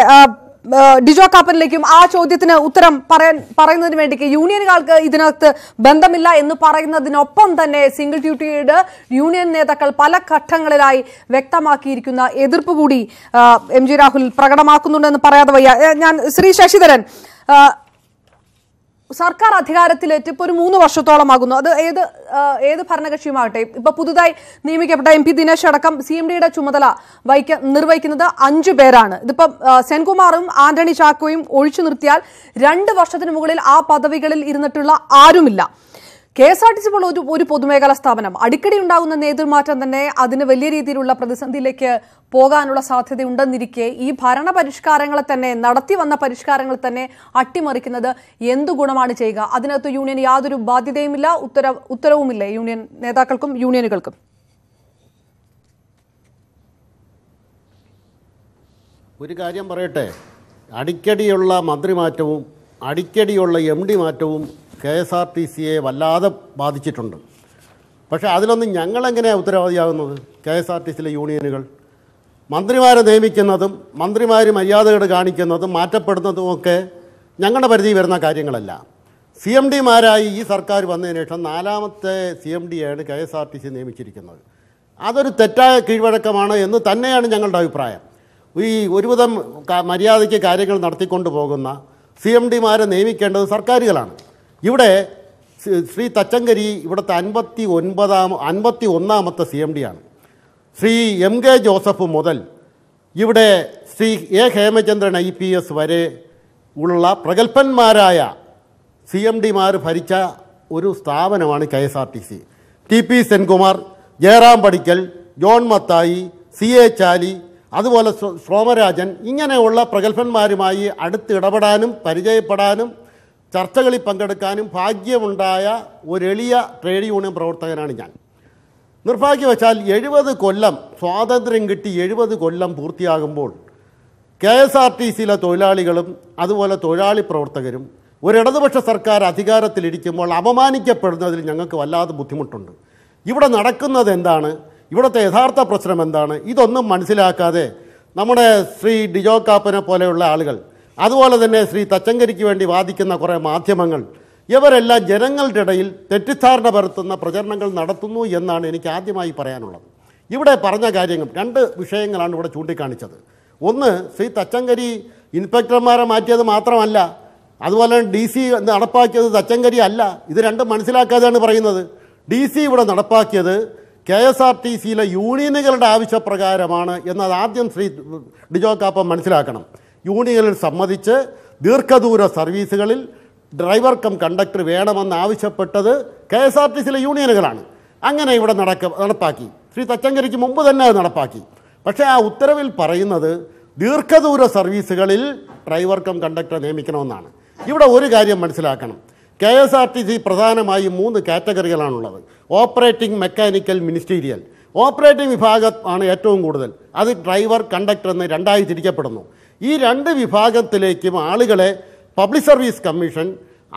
ഡിജോ കാപ്പനിലേക്കും ആ ചോദ്യത്തിന് ഉത്തരം പറയുന്നതിന് വേണ്ടി യൂണിയനുകൾക്ക് ഇതിനകത്ത് ബന്ധമില്ല എന്ന് പറയുന്നതിനൊപ്പം തന്നെ സിംഗിൾ ഡ്യൂട്ടിയുടെ യൂണിയൻ നേതാക്കൾ പല ഘട്ടങ്ങളിലായി വ്യക്തമാക്കിയിരിക്കുന്ന എതിർപ്പ് കൂടി എം ജി രാഹുൽ പ്രകടമാക്കുന്നുണ്ടെന്ന് പറയാതെ വയ്യ. ഞാൻ ശ്രീ ശശിധരൻ, സർക്കാർ അധികാരത്തിലേറ്റ് ഇപ്പോൾ ഒരു 3 വർഷത്തോളമാകുന്നു. അത് ഏത് ഭരണകക്ഷിയുമാകട്ടെ, ഇപ്പൊ പുതുതായി നിയമിക്കപ്പെട്ട MP ദിനേശ് അടക്കം CMDയുടെ ചുമതല നിർവഹിക്കുന്നത് 5 പേരാണ്. ഇതിപ്പം സെൻകുമാറും ആന്റണി ചാക്കോയും ഒഴിച്ചു നിർത്തിയാൽ 2 വർഷത്തിന് മുകളിൽ ആ പദവികളിൽ ഇരുന്നിട്ടുള്ള ആരുമില്ല. KSRTC പോലെ ഒരു പൊതുമേഖലാ സ്ഥാപനം, അടിക്കടി ഉണ്ടാകുന്ന നേതൃമാറ്റം തന്നെ അതിന് വലിയ രീതിയിലുള്ള പ്രതിസന്ധിയിലേക്ക് പോകാനുള്ള സാധ്യതയുണ്ടെന്നിരിക്കെ ഈ ഭരണ പരിഷ്കാരങ്ങളെ തന്നെ, നടത്തി വന്ന പരിഷ്കാരങ്ങളെ തന്നെ അട്ടിമറിക്കുന്നത് എന്തു ഗുണമാണ് ചെയ്യുക? അതിനകത്ത് യൂണിയൻ യാതൊരു ബാധ്യതയുമില്ല, ഉത്തരവുമില്ല യൂണിയൻ നേതാക്കൾക്കും യൂണിയനുകൾക്കും. ഒരു കാര്യം പറയട്ടെ, അടിക്കടിയുള്ള മന്ത്രിമാറ്റവും അടിക്കടിയുള്ള MD മാറ്റവും KSRTCയെ വല്ലാതെ ബാധിച്ചിട്ടുണ്ട്. പക്ഷേ അതിലൊന്നും ഞങ്ങളെങ്ങനെയാണ് ഉത്തരവാദിയാകുന്നത്? KSRTCയിലെ യൂണിയനുകൾ മന്ത്രിമാരെ നിയമിക്കുന്നതും മന്ത്രിമാർ മര്യാദകേട് കാണിക്കുന്നതും മാറ്റപ്പെടുന്നതും ഒക്കെ ഞങ്ങളുടെ പരിധി വരുന്ന കാര്യങ്ങളല്ല. CMDമാരായി ഈ സർക്കാർ വന്നതിന് ശേഷം 4ാമത്തെ CMDയാണ് KSRTC നിയമിച്ചിരിക്കുന്നത്. അതൊരു തെറ്റായ കീഴ്വഴക്കമാണ് എന്ന് തന്നെയാണ് ഞങ്ങളുടെ അഭിപ്രായം. ഈ ഒരുവിധം മര്യാദയ്ക്ക് കാര്യങ്ങൾ നടത്തിക്കൊണ്ടു പോകുന്ന CMDമാരെ നിയമിക്കേണ്ടത് സർക്കാരുകളാണ്. ഇവിടെ ശ്രീ തച്ചങ്കരി ഇവിടുത്തെ 51ാമത്തെ CMDയാണ്. ശ്രീ MK ജോസഫ് മുതൽ ഇവിടെ ശ്രീ A ഹേമചന്ദ്രൻ IPS വരെ ഉള്ള പ്രഗത്ഭന്മാരായ CMDമാർ ഭരിച്ച ഒരു സ്ഥാപനമാണ് KSRTC. TP സെൻകുമാർ, ജയറാം പടിക്കൽ, ജോൺ മത്തായി, CA ചാലി, അതുപോലെ സോമരാജൻ, ഇങ്ങനെയുള്ള പ്രഗത്ഭന്മാരുമായി അടുത്തിടപെടാനും പരിചയപ്പെടാനും ചർച്ചകളിൽ പങ്കെടുക്കാനും ഭാഗ്യമുണ്ടായ ഒരു എളിയ ട്രേഡ് യൂണിയൻ പ്രവർത്തകനാണ് ഞാൻ. നിർഭാഗ്യവശാൽ 70 കൊല്ലം സ്വാതന്ത്ര്യം കിട്ടി 70 കൊല്ലം പൂർത്തിയാകുമ്പോൾ KSRTCയിലെ തൊഴിലാളികളും അതുപോലെ തൊഴിലാളി പ്രവർത്തകരും ഒരു ഇടതുപക്ഷ സർക്കാർ അധികാരത്തിലിരിക്കുമ്പോൾ അപമാനിക്കപ്പെടുന്നതിൽ ഞങ്ങൾക്ക് വല്ലാതെ ബുദ്ധിമുട്ടുണ്ട്. ഇവിടെ നടക്കുന്നത് എന്താണ്, ഇവിടുത്തെ യഥാർത്ഥ പ്രശ്നം എന്താണ്, ഇതൊന്നും മനസ്സിലാക്കാതെ നമ്മുടെ ശ്രീ ഡിജോ കാപ്പനെ പോലെയുള്ള ആളുകൾ, അതുപോലെ തന്നെ ശ്രീ തച്ചങ്കരിക്ക് വേണ്ടി വാദിക്കുന്ന കുറേ മാധ്യമങ്ങൾ, ഇവരെല്ലാം ജനങ്ങളുടെ ഇടയിൽ തെറ്റിദ്ധാരണ പരത്തുന്ന പ്രചരണങ്ങൾ നടത്തുന്നു എന്നാണ് എനിക്ക് ആദ്യമായി പറയാനുള്ളത്. ഇവിടെ പറഞ്ഞ കാര്യങ്ങൾ 2 വിഷയങ്ങളാണ് ഇവിടെ ചൂണ്ടിക്കാണിച്ചത്. ഒന്ന്, ശ്രീ തച്ചങ്കരി ഇൻസ്പെക്ടർമാരെ മാറ്റിയത് മാത്രമല്ല, അതുപോലെ DC നടപ്പാക്കിയത് തച്ചങ്കരി അല്ല. ഇത് രണ്ടും മനസ്സിലാക്കാതെയാണ് പറയുന്നത്. DC ഇവിടെ നടപ്പാക്കിയത് KSRTCയിലെ യൂണിയനുകളുടെ ആവശ്യപ്രകാരമാണ് എന്നത് ആദ്യം ശ്രീ ഡിജോ കാപ്പൻ മനസ്സിലാക്കണം. യൂണിയനിൽ സമ്മതിച്ച് ദീർഘദൂര സർവീസുകളിൽ ഡ്രൈവർ കം കണ്ടക്ടർ വേണമെന്ന് ആവശ്യപ്പെട്ടത് KSRTCയിലെ യൂണിയനുകളാണ്. അങ്ങനെ ഇവിടെ നടപ്പാക്കി. ശ്രീ തച്ചങ്കരിക്ക് മുമ്പ് തന്നെ അത് നടപ്പാക്കി. പക്ഷേ ആ ഉത്തരവിൽ പറയുന്നത് ദീർഘദൂര സർവീസുകളിൽ ഡ്രൈവർ കം കണ്ടക്ടർ നിയമിക്കണമെന്നാണ്. ഇവിടെ ഒരു കാര്യം മനസ്സിലാക്കണം. KSRTC പ്രധാനമായും 3 കാറ്റഗറികളാണുള്ളത്. Operating, mechanical, ministerial. ഓപ്പറേറ്റിംഗ് വിഭാഗം ആണ് ഏറ്റവും കൂടുതൽ. അത് ഡ്രൈവർ, കണ്ടക്ടർ എന്ന് 2ആയി തിരിക്കപ്പെടുന്നു. ഈ 2 വിഭാഗത്തിലേക്കും ആളുകളെ പബ്ലിക് സർവീസ് കമ്മീഷൻ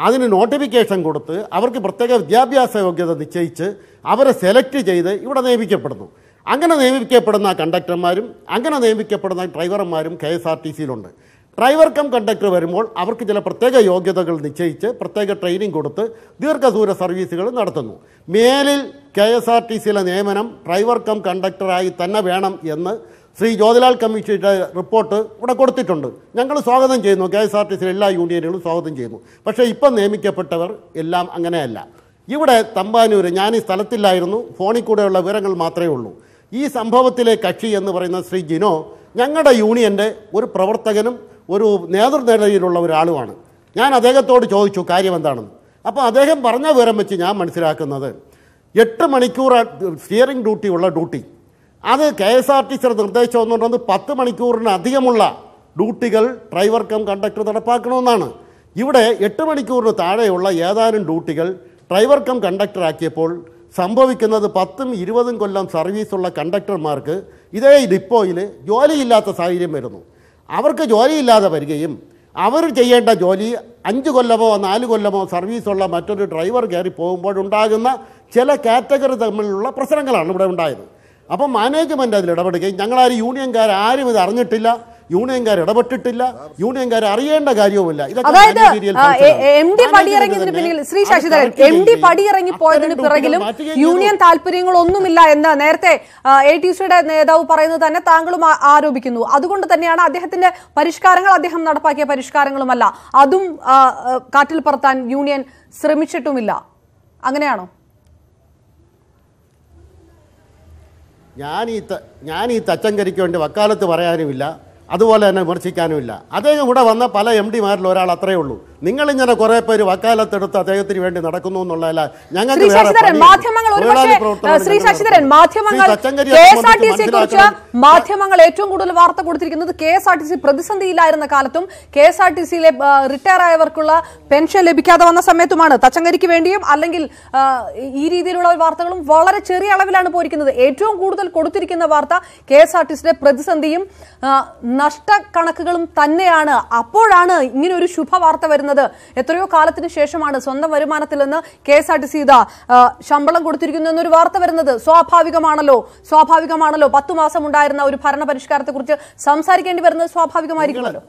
അതിന് നോട്ടിഫിക്കേഷൻ കൊടുത്ത് അവർക്ക് പ്രത്യേക വിദ്യാഭ്യാസ യോഗ്യത നിശ്ചയിച്ച് അവരെ സെലക്ട് ചെയ്ത് ഇവിടെ നിയമിക്കപ്പെടുന്നു. അങ്ങനെ നിയമിക്കപ്പെടുന്ന കണ്ടക്ടർമാരും അങ്ങനെ നിയമിക്കപ്പെടുന്ന ഡ്രൈവർമാരും KSRTCയിലുണ്ട്. ഡ്രൈവർ കം കണ്ടക്ടർ വരുമ്പോൾ അവർക്ക് ചില പ്രത്യേക യോഗ്യതകൾ നിശ്ചയിച്ച് പ്രത്യേക ട്രെയിനിങ് കൊടുത്ത് ദീർഘദൂര സർവീസുകൾ നടത്തുന്നു. മേലിൽ KSRTCയിലെ നിയമനം ഡ്രൈവർ കം കണ്ടക്ടറായി തന്നെ വേണം എന്ന് ശ്രീ ജ്യോതിലാൽ കമ്മീഷന്റെ റിപ്പോർട്ട് ഇവിടെ കൊടുത്തിട്ടുണ്ട്. ഞങ്ങൾ സ്വാഗതം ചെയ്യുന്നു. KSRTCയിലെ എല്ലാ യൂണിയനുകളും സ്വാഗതം ചെയ്യുന്നു. പക്ഷേ ഇപ്പം നിയമിക്കപ്പെട്ടവർ എല്ലാം അങ്ങനെയല്ല. ഇവിടെ തമ്പാനൂർ, ഞാൻ ഈ സ്ഥലത്തില്ലായിരുന്നു, ഫോണിൽ കൂടെയുള്ള വിവരങ്ങൾ മാത്രമേ ഉള്ളൂ. ഈ സംഭവത്തിലെ കക്ഷി എന്ന് പറയുന്ന ശ്രീ ജിനോ ഞങ്ങളുടെ യൂണിയൻ്റെ ഒരു പ്രവർത്തകനും ഒരു നേതൃനിരയിലുള്ള ഒരാളുമാണ്. ഞാൻ അദ്ദേഹത്തോട് ചോദിച്ചു കാര്യം എന്താണെന്ന്. അപ്പോൾ അദ്ദേഹം പറഞ്ഞ വിവരം വെച്ച് ഞാൻ മനസ്സിലാക്കുന്നത് 8 മണിക്കൂർ സ്റ്റിയറിംഗ് ഡ്യൂട്ടി ഉള്ള ഡ്യൂട്ടി, അത് KSRTCയുടെ നിർദ്ദേശം എന്നുള്ളത് 10 മണിക്കൂറിന് അധികമുള്ള ഡ്യൂട്ടികൾ ഡ്രൈവർ കം കണ്ടക്ടർ നടപ്പാക്കണമെന്നാണ്. ഇവിടെ 8 മണിക്കൂറിന് താഴെയുള്ള ഏതാനും ഡ്യൂട്ടികൾ ഡ്രൈവർ കം കണ്ടക്ടറാക്കിയപ്പോൾ സംഭവിക്കുന്നത് 10ഉം 20ഉം കൊല്ലം സർവീസുള്ള കണ്ടക്ടർമാർക്ക് ഇതേ ഡിപ്പോയിൽ ജോലിയില്ലാത്ത സാഹചര്യം വരുന്നു. അവർക്ക് ജോലിയില്ലാതെ വരികയും അവർ ചെയ്യേണ്ട ജോലി 5 കൊല്ലമോ 4 കൊല്ലമോ സർവീസുള്ള മറ്റൊരു ഡ്രൈവർ കയറി പോകുമ്പോഴുണ്ടാകുന്ന ചില കാറ്റഗറി തമ്മിലുള്ള പ്രശ്നങ്ങളാണ് ഇവിടെ ഉണ്ടായത്. അപ്പം മാനേജ്മെൻറ്റ് അതിൽ ഇടപെടുകയും ഞങ്ങളാരും യൂണിയൻകാരും ഇത് അറിഞ്ഞിട്ടില്ല, യൂണിയൻകാർ ഇടപെട്ടിട്ടില്ല, യൂണിയൻകാർ അറിയേണ്ട കാര്യവുമില്ല. അതായത് MD പടിയിറങ്ങിയതിന് പിന്നിൽ ശ്രീ ശശിധരൻ MD പടിയിറങ്ങി പോയതിന് പിറകിലും യൂണിയൻ താല്പര്യങ്ങളൊന്നുമില്ല എന്ന് നേരത്തെ ATCയുടെ നേതാവ് പറയുന്നത് തന്നെ താങ്കളും ആരോപിക്കുന്നു. അതുകൊണ്ട് തന്നെയാണ് അദ്ദേഹത്തിന്റെ പരിഷ്കാരങ്ങൾ അദ്ദേഹം നടപ്പാക്കിയ പരിഷ്കാരങ്ങളുമല്ല, അതും കാറ്റിൽ പറത്താൻ യൂണിയൻ ശ്രമിച്ചിട്ടുമില്ല. അങ്ങനെയാണോ? ഞാൻ ഈ തച്ചങ്കരിക്ക് വേണ്ടി വക്കാലത്ത് പറയാനുമില്ല, അതുപോലെ തന്നെ വിമർശിക്കാനുമില്ല. അദ്ദേഹം ഇവിടെ വന്ന പല MDമാരിൽ ഒരാൾ അത്രയേ ഉള്ളൂ. നിങ്ങളിങ്ങനെ കുറെ പേര് വക്കാലത്തെടുത്ത് അദ്ദേഹത്തിന് വേണ്ടി നടക്കുന്നു എന്നുള്ളതല്ല. ഞങ്ങൾക്ക് മാധ്യമങ്ങൾ ഏറ്റവും കൂടുതൽ വാർത്ത കൊടുത്തിരിക്കുന്നത് KSRTC പ്രതിസന്ധിയിലായിരുന്ന കാലത്തും KSRTCയിലെ റിട്ടയർ ആയവർക്കുള്ള പെൻഷൻ ലഭിക്കാതെ വന്ന സമയത്തുമാണ്. തച്ചങ്കരിക്ക് വേണ്ടിയും അല്ലെങ്കിൽ ഈ രീതിയിലുള്ള വാർത്തകളും വളരെ ചെറിയ അളവിലാണ് പോയിരിക്കുന്നത്. ഏറ്റവും കൂടുതൽ കൊടുത്തിരിക്കുന്ന വാർത്ത KSRTCയുടെ പ്രതിസന്ധിയും നഷ്ടക്കണക്കുകളും തന്നെയാണ്. അപ്പോഴാണ് ഇങ്ങനെ ഒരു ശുഭവാർത്ത വരുന്നത്. എത്രയോ കാലത്തിന് ശേഷമാണ് സ്വന്തം വരുമാനത്തിൽ നിന്ന് KSRTC ശമ്പളം കൊടുത്തിരിക്കുന്നു എന്നൊരു വാർത്ത വരുന്നത്. സ്വാഭാവികമാണല്ലോ 10 മാസം ഉണ്ടായിരുന്ന ഒരു ഭരണ പരിഷ്കാരത്തെ കുറിച്ച് സംസാരിക്കേണ്ടി വരുന്നത് സ്വാഭാവികമായിരിക്കുമല്ലോ.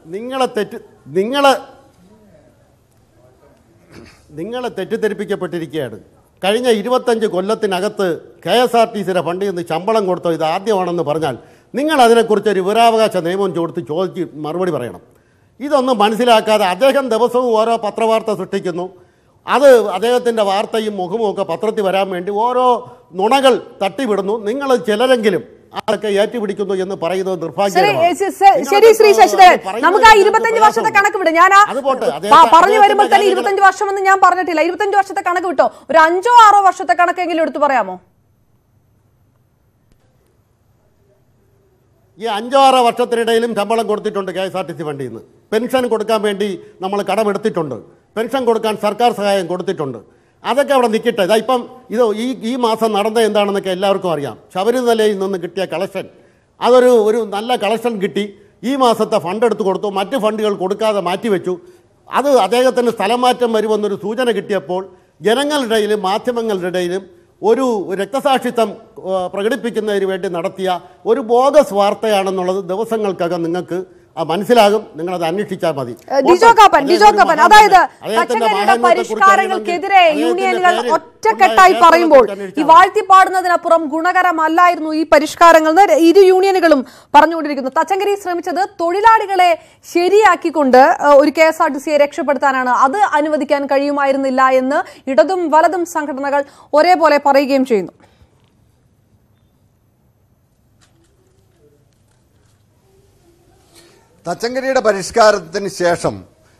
നിങ്ങളെ തെറ്റിദ്ധരിപ്പിക്കപ്പെട്ടിരിക്കുകയാണ്. കഴിഞ്ഞ 25 കൊല്ലത്തിനകത്ത് KSRTCയുടെ ഫണ്ടിൽ നിന്ന് ശമ്പളം കൊടുത്തോ ഇത് ആദ്യമാണെന്ന് പറഞ്ഞാൽ നിങ്ങൾ അതിനെക്കുറിച്ച് ഒരു വിവരാവകാശ നിയമം ചോദിച്ച് മറുപടി പറയണം. ഇതൊന്നും മനസ്സിലാക്കാതെ അദ്ദേഹം ദിവസവും ഓരോ പത്രവാർത്ത സൃഷ്ടിക്കുന്നു. അത് അദ്ദേഹത്തിൻ്റെ വാർത്തയും മുഖവും ഒക്കെ പത്രത്തിൽ വരാൻ വേണ്ടി ഓരോ നുണകൾ തട്ടിവിടുന്നു. നിങ്ങൾ ചിലരെങ്കിലും അതൊക്കെ ഏറ്റുപിടിക്കുന്നു എന്ന് പറയുന്നത് നിർഭാഗ്യകരമാണ്. ശരി ശ്രീ ശശിധരൻ, നമുക്ക് ആ 25 വർഷത്തെ കണക്ക് വിടും. ഞാൻ പറഞ്ഞു വരുമ്പോൾ തന്നെ 25 വർഷമെന്ന് ഞാൻ പറഞ്ഞിട്ടില്ല. 25 വർഷത്തെ കണക്ക് വിട്ടോ, ഒരു 5-6 വർഷത്തെ കണക്കെങ്കിലും എടുത്തു പറയാമോ? ഈ 5-6 വർഷത്തിനിടയിലും ശമ്പളം കൊടുത്തിട്ടുണ്ട് KSRTC ഫണ്ടിൽ നിന്ന്. പെൻഷൻ കൊടുക്കാൻ വേണ്ടി നമ്മൾ കടമെടുത്തിട്ടുണ്ട്. പെൻഷൻ കൊടുക്കാൻ സർക്കാർ സഹായം കൊടുത്തിട്ടുണ്ട്. അതൊക്കെ അവിടെ നിൽക്കട്ടെ. ഇപ്പം ഈ മാസം നടന്നത് എന്താണെന്നൊക്കെ എല്ലാവർക്കും അറിയാം. ശബരിമലയിൽ നിന്ന് കിട്ടിയ കളക്ഷൻ, ഒരു നല്ല കളക്ഷൻ കിട്ടി. ഈ മാസത്തെ ഫണ്ട് എടുത്തു കൊടുത്തു, മറ്റ് ഫണ്ടുകൾ കൊടുക്കാതെ മാറ്റിവെച്ചു. അത് അദ്ദേഹത്തിന് സ്ഥലം മാറ്റം വരുമെന്നൊരു സൂചന കിട്ടിയപ്പോൾ ജനങ്ങളുടെ ഇടയിലും മാധ്യമങ്ങളുടെ ഇടയിലും ഒരു രക്തസാക്ഷിത്വം പ്രകടിപ്പിക്കുന്നതിന് വേണ്ടി നടത്തിയ ഒരു ബോഗസ് വാർത്തയാണെന്നുള്ളത് ദിവസങ്ങൾക്കകം നിങ്ങൾക്ക് മനസ്സിലാകും. നിങ്ങളത് അന്വേഷിച്ചാൽ മതി. അതായത് തച്ചങ്കരിയുടെ പരിഷ്കാരങ്ങൾക്കെതിരെ യൂണിയനുകൾ ഒറ്റക്കെട്ടായി പറയുമ്പോൾ ഈ വാഴ്ത്തിപ്പാടുന്നതിനപ്പുറം ഗുണകരമല്ലായിരുന്നു ഈ പരിഷ്കാരങ്ങൾ ഇരു യൂണിയനുകളും പറഞ്ഞുകൊണ്ടിരിക്കുന്നു. തച്ചങ്കരി ശ്രമിച്ചത് തൊഴിലാളികളെ ശരിയാക്കിക്കൊണ്ട് ഒരു KSRTCയെ രക്ഷപ്പെടുത്താനാണ്. അത് അനുവദിക്കാൻ കഴിയുമായിരുന്നില്ല എന്ന് ഇടതും വലതും സംഘടനകൾ ഒരേപോലെ പറയുകയും ചെയ്യുന്നു. തച്ചങ്കരിയുടെ പരിഷ്കാരത്തിന് ശേഷം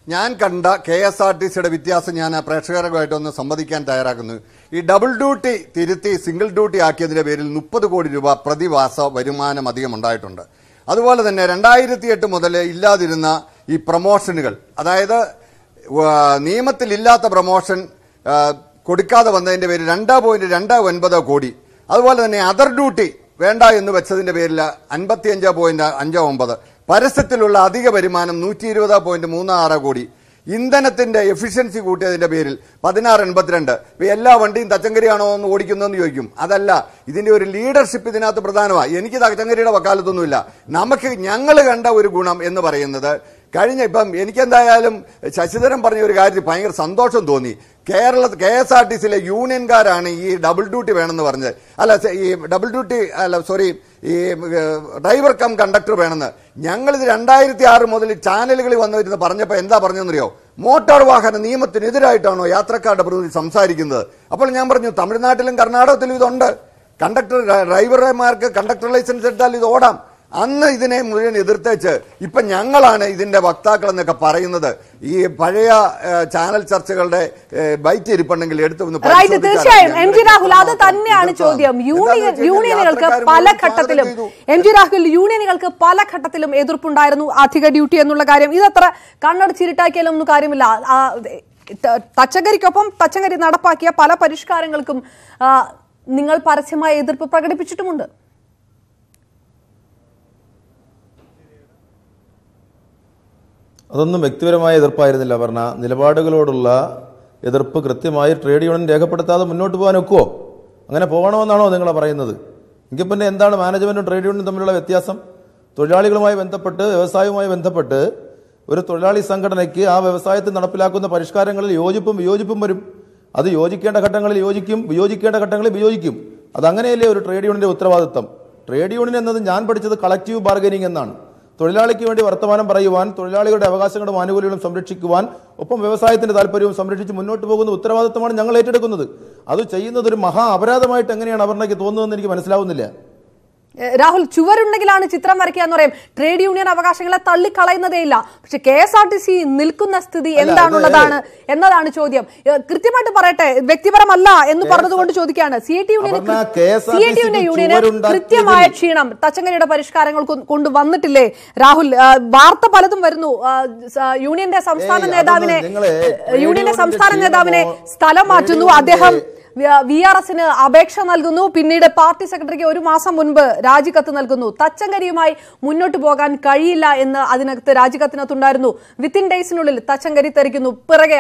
ഞാൻ കണ്ട KSRTCയുടെ വ്യത്യാസം ഞാൻ പ്രേക്ഷകരുമായിട്ടൊന്ന് സംവദിക്കാൻ തയ്യാറാക്കുന്നു. ഈ ഡബിൾ ഡ്യൂട്ടി തിരുത്തി സിംഗിൾ ഡ്യൂട്ടി ആക്കിയതിന്റെ പേരിൽ 30 കോടി രൂപ പ്രതിമാസ വരുമാനം അധികം ഉണ്ടായിട്ടുണ്ട്. അതുപോലെ തന്നെ 2008 മുതൽ ഇല്ലാതിരുന്ന ഈ പ്രൊമോഷനുകൾ, അതായത് നിയമത്തിലില്ലാത്ത പ്രൊമോഷൻ കൊടുക്കാതെ വന്നതിന്റെ പേരിൽ 2.29 കോടി. അതുപോലെ തന്നെ അതർ ഡ്യൂട്ടി വേണ്ട എന്ന് വെച്ചതിന്റെ പേരിൽ 55.59. പരസ്യത്തിലുള്ള അധിക വരുമാനം 120.36 കോടി. ഇന്ധനത്തിന്റെ എഫിഷ്യൻസി കൂട്ടിയതിന്റെ പേരിൽ 16.82. ഇപ്പൊ എല്ലാ വണ്ടിയും തച്ചങ്കരിയാണോ എന്ന് ഓടിക്കുന്നതെന്ന് ചോദിക്കും. അതല്ല, ഇതിന്റെ ഒരു ലീഡർഷിപ്പ് ഇതിനകത്ത് പ്രധാനമാണ്. എനിക്ക് തച്ചങ്കരിയുടെ വക്കാലത്തൊന്നുമില്ല. ഞങ്ങൾ കണ്ട ഒരു ഗുണം എന്ന് പറയുന്നത് ഇപ്പം എനിക്കെന്തായാലും ശശിധരൻ പറഞ്ഞ ഒരു കാര്യത്തിൽ ഭയങ്കര സന്തോഷം തോന്നി. KSRTCയിലെ യൂണിയൻകാരാണ് ഈ ഡബിൾ ഡ്യൂട്ടി വേണമെന്ന് പറഞ്ഞത്. ഈ ഡ്രൈവർ കം കണ്ടക്ടർ വേണമെന്ന്. ഞങ്ങളിത് 2006 മുതൽ ചാനലുകളിൽ വന്നിരുന്ന് പറഞ്ഞപ്പോൾ എന്താ പറഞ്ഞെന്നറിയോ? മോട്ടോർ വാഹന നിയമത്തിനെതിരായിട്ടാണോ യാത്രക്കാരുടെ പ്രതിനിധി സംസാരിക്കുന്നത്? അപ്പോൾ ഞാൻ പറഞ്ഞു, തമിഴ്നാട്ടിലും കർണാടകത്തിലും ഇതുണ്ട്. ഡ്രൈവർമാർക്ക് കണ്ടക്ടർ ലൈസൻസ് എടുത്താൽ ഇത് ഓടാം. അന്ന് ഇതിനെ മുഴുവൻ എതിർത്തേച്ച് ഇപ്പൊ ഞങ്ങളാണ് ഇതിന്റെ വക്താക്കൾ എന്നൊക്കെ പറയുന്നത്. ഈ പഴയ ചാനൽ ചർച്ചകളുടെ ബൈറ്റ് ഇരിപ്പുണ്ടെങ്കിൽ എടുത്തു. തീർച്ചയായും MG രാഹുൽ, അത് തന്നെയാണ് ചോദ്യം. യൂണിയനുകൾക്ക് പല ഘട്ടത്തിലും എതിർപ്പുണ്ടായിരുന്നു അധിക ഡ്യൂട്ടി എന്നുള്ള കാര്യം. ഇതത്ര കണ്ണടച്ചിരുട്ടാക്കിയാലും ഒന്നും കാര്യമില്ല. തച്ചങ്കരി നടപ്പാക്കിയ പല പരിഷ്കാരങ്ങൾക്കും നിങ്ങൾ പരസ്യമായ എതിർപ്പ് പ്രകടിപ്പിച്ചിട്ടുമുണ്ട്. അതൊന്നും വ്യക്തിപരമായ എതിർപ്പായിരുന്നില്ല. പറഞ്ഞ നിലപാടുകളോടുള്ള എതിർപ്പ് കൃത്യമായി ട്രേഡ് യൂണിയൻ രേഖപ്പെടുത്താതെ മുന്നോട്ട് പോകാൻ ഒക്കുമോ? അങ്ങനെ പോകണമെന്നാണോ നിങ്ങൾ പറയുന്നത്? എങ്കിൽ പിന്നെ എന്താണ് മാനേജ്മെന്റും ട്രേഡ് യൂണിയനും തമ്മിലുള്ള വ്യത്യാസം? തൊഴിലാളികളുമായി ബന്ധപ്പെട്ട് വ്യവസായവുമായി ബന്ധപ്പെട്ട് ഒരു തൊഴിലാളി സംഘടനയ്ക്ക് ആ വ്യവസായത്തിൽ നടപ്പിലാക്കുന്ന പരിഷ്കാരങ്ങളിൽ യോജിപ്പും വിയോജിപ്പും വരും. അത് യോജിക്കേണ്ട ഘട്ടങ്ങളിൽ യോജിക്കും, വിയോജിക്കേണ്ട ഘട്ടങ്ങളിൽ വിയോജിക്കും. അതങ്ങനെയല്ലേ ഒരു ട്രേഡ് യൂണിയന്റെ ഉത്തരവാദിത്തം. ട്രേഡ് യൂണിയൻ എന്നത് ഞാൻ പഠിച്ചത് കളക്റ്റീവ് ബാർഗനിങ് എന്നാണ്. തൊഴിലാളിക്ക് വേണ്ടി വർത്തമാനം പറയുവാൻ, തൊഴിലാളികളുടെ അവകാശങ്ങളും ആനുകൂല്യങ്ങളും സംരക്ഷിക്കുവാൻ, ഒപ്പം വ്യവസായത്തിന്റെ താല്പര്യവും സംരക്ഷിച്ച് മുന്നോട്ട് പോകുന്ന ഉത്തരവാദിത്തമാണ് ഞങ്ങൾ ഏറ്റെടുക്കുന്നത്. അത് ചെയ്യുന്നത് ഒരു മഹാ അപരാധമായിട്ട് എങ്ങനെയാണ് അപർണയ്ക്ക് തോന്നുന്നതെന്ന് എനിക്ക് മനസ്സിലാവുന്നില്ല. രാഹുൽ, ചുവരുണ്ടെങ്കിലാണ് ചിത്രം വരയ്ക്കുക എന്ന് പറയും. ട്രേഡ് യൂണിയൻ അവകാശങ്ങളെ തള്ളിക്കളയുന്നതേയില്ല. പക്ഷെ KSRTC നിൽക്കുന്ന സ്ഥിതി എന്താണുള്ളതാണ് എന്നതാണ് ചോദ്യം. കൃത്യമായിട്ട് പറയട്ടെ, വ്യക്തിപരമല്ല എന്ന് പറഞ്ഞതുകൊണ്ട് ചോദിക്കുകയാണ്. CIT യൂണിയന് കൃത്യമായ ക്ഷീണം തച്ചങ്കരിയുടെ പരിഷ്കാരങ്ങൾ കൊണ്ട് വന്നിട്ടില്ലേ രാഹുൽ? വാർത്ത പലതും വരുന്നു. യൂണിയന്റെ സംസ്ഥാന നേതാവിനെ സ്ഥലം മാറ്റുന്നു, അദ്ദേഹം VRSന് അപേക്ഷ നൽകുന്നു, പിന്നീട് പാർട്ടി സെക്രട്ടറിക്ക് 1 മാസം മുൻപ് രാജിക്കത്ത് നൽകുന്നു. തച്ചങ്കരിയുമായി മുന്നോട്ട് പോകാൻ കഴിയില്ല എന്ന് അതിനകത്ത് രാജിക്കത്തിനകത്തുണ്ടായിരുന്നു. വിത്തിൻ ഡേയ്സിനുള്ളിൽ തച്ചങ്കരി തെറിക്കുന്നു. പിറകെ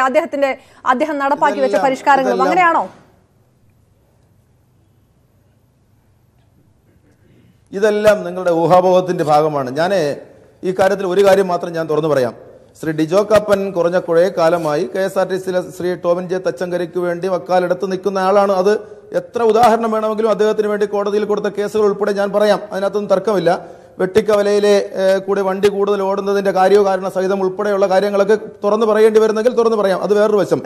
അദ്ദേഹം നടപ്പാക്കി വെച്ച പരിഷ്കാരങ്ങളും അങ്ങനെയാണോ? ഇതെല്ലാം നിങ്ങളുടെ ഊഹാപോഹത്തിന്റെ ഭാഗമാണ്. ഞാൻ ഈ കാര്യത്തിൽ ഒരു കാര്യം മാത്രം ഞാൻ തുറന്നു പറയാം. ശ്രീ ഡിജോ കാപ്പൻ കുറഞ്ഞ കുറേ കാലമായി KSRTCയിലെ ശ്രീ ടോമിൻ ജെ തച്ചങ്കരിക്ക് വേണ്ടി വക്കാലെടുത്ത് നിൽക്കുന്ന ആളാണ്. അത് എത്ര ഉദാഹരണം വേണമെങ്കിലും അദ്ദേഹത്തിന് വേണ്ടി കോടതിയിൽ കൊടുത്ത കേസുകൾ ഉൾപ്പെടെ ഞാൻ പറയാം. അതിനകത്തൊന്നും തർക്കമില്ല. വെട്ടിക്കവലയിലെ കൂടെ വണ്ടി കൂടുതൽ ഓടുന്നതിന്റെ കാര്യകാരണ സഹിതം ഉൾപ്പെടെയുള്ള കാര്യങ്ങളൊക്കെ തുറന്നു പറയേണ്ടി വരുന്നെങ്കിൽ തുറന്നു പറയാം. അത് വേറൊരു വശം.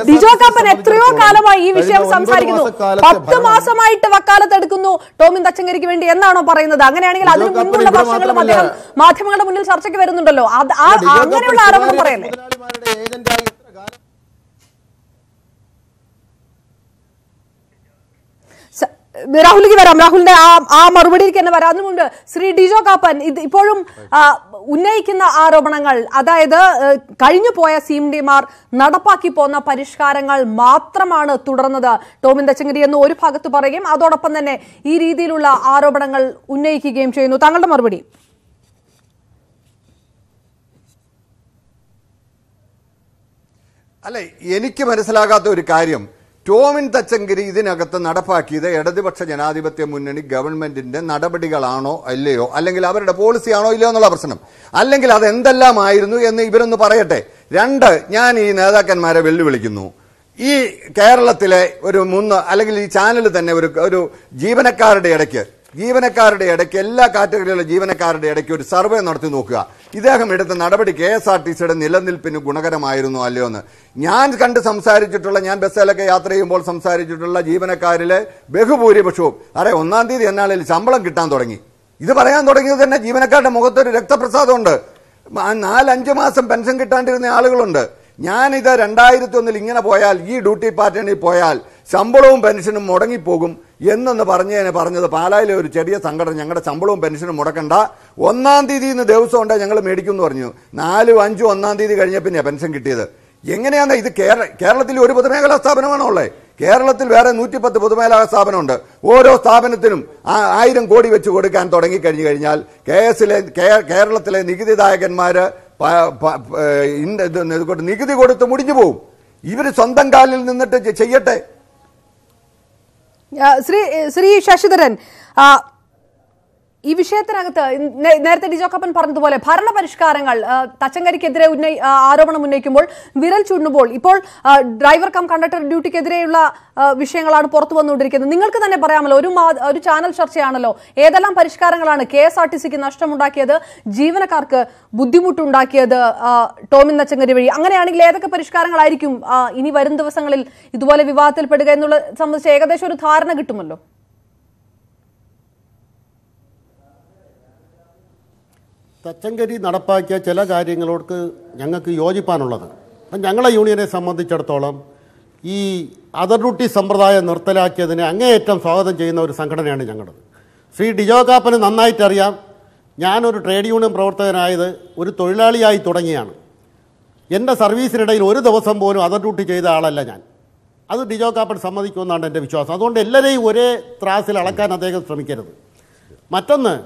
ഡിജോ കാപ്പൻ എത്രയോ കാലമായി ഈ വിഷയം സംസാരിക്കുന്നു. 10 മാസമായിട്ട് വക്കാലത്ത് എടുക്കുന്നു ടോമിൻ തച്ചങ്കരിക്ക് വേണ്ടി എന്നാണോ പറയുന്നത്? അങ്ങനെയാണെങ്കിൽ അതിന് മുൻപുള്ള വർഷങ്ങളും അദ്ദേഹം മാധ്യമങ്ങളുടെ മുന്നിൽ ചർച്ചയ്ക്ക് വരുന്നുണ്ടല്ലോ. അങ്ങനെയുള്ള ആരോപണം പറയല്ലേ? രാഹുലിക്ക് വരാം. രാഹുലിന്റെ ആ മറുപടിയിലേക്ക് തന്നെ വരാം. അതിനുമുണ്ട് ശ്രീ ഡിജോ കാപ്പൻ ഇപ്പോഴും ഉന്നയിക്കുന്ന ആരോപണങ്ങൾ, അതായത് കഴിഞ്ഞു പോയ CMDമാർ നടപ്പാക്കി പോന്ന പരിഷ്കാരങ്ങൾ മാത്രമാണ് തുടർന്നത് ടോമിൻ തച്ചങ്കരി എന്ന് ഒരു ഭാഗത്ത് പറയുകയും അതോടൊപ്പം തന്നെ ഈ രീതിയിലുള്ള ആരോപണങ്ങൾ ഉന്നയിക്കുകയും ചെയ്യുന്നു. താങ്കളുടെ മറുപടി? അല്ലെ, എനിക്ക് മനസ്സിലാകാത്ത ഒരു കാര്യം, ടോമിൻ തച്ചങ്കരി ഇതിനകത്ത് നടപ്പാക്കിയത് ഇടതുപക്ഷ ജനാധിപത്യ മുന്നണി ഗവൺമെന്റിന്റെ നടപടികളാണോ അല്ലയോ, അല്ലെങ്കിൽ അവരുടെ പോളിസിയാണോ ഇല്ലയോ എന്നുള്ള പ്രശ്നം, അല്ലെങ്കിൽ അത് എന്തെല്ലാമായിരുന്നു എന്ന് ഇവരൊന്ന് പറയട്ടെ. 2, ഞാൻ ഈ നേതാക്കന്മാരെ വെല്ലുവിളിക്കുന്നു. ഈ കേരളത്തിലെ ഒരു 3 അല്ലെങ്കിൽ ഈ ചാനൽ തന്നെ ഒരു ജീവനക്കാരുടെ ഇടയ്ക്ക് എല്ലാ കാറ്റഗറിയിലുള്ള ജീവനക്കാരുടെ ഇടയ്ക്ക് ഒരു സർവേ നടത്തി നോക്കുക. ഇദ്ദേഹം എടുത്ത നടപടി KSRTCയുടെ നിലനിൽപ്പിന് ഗുണകരമായിരുന്നു അല്ലയോ എന്ന്. ഞാൻ ഞാൻ ബസ്സിലൊക്കെ യാത്ര ചെയ്യുമ്പോൾ സംസാരിച്ചിട്ടുള്ള ജീവനക്കാരിലെ ബഹുഭൂരിപക്ഷവും 1-ാം തീയതി എന്നാളിൽ ശമ്പളം കിട്ടാൻ തുടങ്ങി. ഇത് പറയാൻ തുടങ്ങിയത് തന്നെ ജീവനക്കാരുടെ മുഖത്തൊരു രക്തപ്രസാദമുണ്ട്. 4-5 മാസം പെൻഷൻ കിട്ടാണ്ടിരുന്ന ആളുകളുണ്ട്. ഞാനിത് 2001 ഇങ്ങനെ പോയാൽ, ഈ ഡ്യൂട്ടി പാറ്റേണിൽ പോയാൽ ശമ്പളവും പെൻഷനും മുടങ്ങിപ്പോകും എന്നൊന്ന് പറഞ്ഞത് പാലായിലെ ഒരു ചെറിയ സംഘടന ഞങ്ങളുടെ ശമ്പളവും പെൻഷനും മുടക്കണ്ട, 1-ാം തീയതി ദിവസം ഉണ്ട് ഞങ്ങൾ മേടിക്കും എന്ന് പറഞ്ഞു. 4, 5, 1-ാം തീയതി കഴിഞ്ഞ പിന്നെ പെൻഷൻ കിട്ടിയത്. എങ്ങനെയാണ് ഇത്? കേരളത്തിൽ ഒരു പൊതുമേഖലാ സ്ഥാപനമാണോ ഉള്ളത്? കേരളത്തിൽ വേറെ 110 പൊതുമേഖലാ സ്ഥാപനമുണ്ട്. ഓരോ സ്ഥാപനത്തിനും 1000 കോടി വെച്ച് കൊടുക്കാൻ തുടങ്ങിക്കഴിഞ്ഞു കഴിഞ്ഞാൽ കേരളത്തിലെ നികുതിദായകന്മാര് നികുതി കൊടുത്ത് മുടിഞ്ഞു പോവും. ഇവര് സ്വന്തം കാലിൽ നിന്നിട്ട് ചെയ്യട്ടെ. ശ്രീ ശശിധരൻ, ഈ വിഷയത്തിനകത്ത് നേരത്തെ ഡിജോ കാപ്പൻ പറഞ്ഞതുപോലെ ഭരണപരിഷ്കാരങ്ങൾ തച്ചങ്കരിക്കെതിരെ ആരോപണം ഉന്നയിക്കുമ്പോൾ വിരൽ ചൂണ്ടുമ്പോൾ ഇപ്പോൾ ഡ്രൈവർ കം കണ്ടക്ടർ ഡ്യൂട്ടിക്കെതിരെയുള്ള വിഷയങ്ങളാണ് പുറത്തു വന്നുകൊണ്ടിരിക്കുന്നത്. നിങ്ങൾക്ക് തന്നെ പറയാമല്ലോ, ഒരു ചാനൽ ചർച്ചയാണല്ലോ, ഏതെല്ലാം പരിഷ്കാരങ്ങളാണ് KSRTCക്ക് നഷ്ടമുണ്ടാക്കിയത്, ജീവനക്കാർക്ക് ബുദ്ധിമുട്ടുണ്ടാക്കിയത് ടോമിൻ തച്ചങ്കരി വഴി. അങ്ങനെയാണെങ്കിൽ ഏതൊക്കെ പരിഷ്കാരങ്ങളായിരിക്കും ഇനി വരും ദിവസങ്ങളിൽ ഇതുപോലെ വിവാദത്തിൽപ്പെടുക എന്നുള്ള സംബന്ധിച്ച് ഏകദേശം ഒരു ധാരണ കിട്ടുമല്ലോ? തച്ചങ്കരി നടപ്പാക്കിയ ചില കാര്യങ്ങളോട് ഞങ്ങൾക്ക് യോജിപ്പാനുള്ളത്. ഞങ്ങളെ യൂണിയനെ സംബന്ധിച്ചിടത്തോളം ഈ അതർ ഡ്യൂട്ടി സമ്പ്രദായം നിർത്തലാക്കിയതിനെ അങ്ങേയറ്റം സ്വാഗതം ചെയ്യുന്ന ഒരു സംഘടനയാണ് ഞങ്ങളത്. ശ്രീ ഡിജോ കാപ്പന് നന്നായിട്ടറിയാം, ഞാനൊരു ട്രേഡ് യൂണിയൻ പ്രവർത്തകനായത് ഒരു തൊഴിലാളിയായി തുടങ്ങിയാണ്. എൻ്റെ സർവീസിനിടയിൽ ഒരു ദിവസം പോലും അതർ ഡ്യൂട്ടി ചെയ്ത ആളല്ല ഞാൻ. അത് ഡിജോ കാപ്പൻ സമ്മതിക്കുമെന്നാണ് എൻ്റെ വിശ്വാസം. അതുകൊണ്ട് എല്ലാവരെയും ഒരേ ത്രാസിൽ അളക്കാൻ അദ്ദേഹം ശ്രമിക്കരുത്. മറ്റൊന്ന്,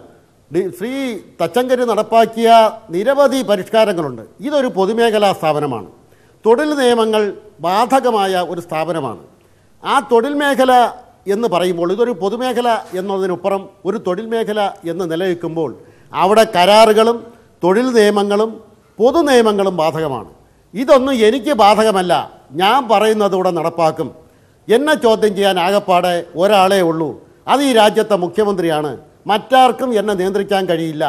ശ്രീ തച്ചങ്കരി നടപ്പാക്കിയ നിരവധി പരിഷ്കാരങ്ങളുണ്ട്. ഇതൊരു പൊതുമേഖലാ സ്ഥാപനമാണ്. തൊഴിൽ നിയമങ്ങൾ ബാധകമായ ഒരു സ്ഥാപനമാണ്. ആ തൊഴിൽ മേഖല എന്ന് പറയുമ്പോൾ ഇതൊരു പൊതുമേഖല എന്നതിനപ്പുറം ഒരു തൊഴിൽ മേഖല എന്ന് നിലനിൽക്കുമ്പോൾ അവിടെ കരാറുകളും തൊഴിൽ നിയമങ്ങളും പൊതു നിയമങ്ങളും ബാധകമാണ്. ഇതൊന്നും എനിക്ക് ബാധകമല്ല, ഞാൻ പറയുന്നത് ഇവിടെ നടപ്പാക്കും. എന്നെ ചോദ്യം ചെയ്യാൻ ആകപ്പാടെ ഒരാളേ ഉള്ളൂ, അത് ഈ രാജ്യത്തെ മുഖ്യമന്ത്രിയാണ്. മറ്റാർക്കും എന്നെ നിയന്ത്രിക്കാൻ കഴിയില്ല.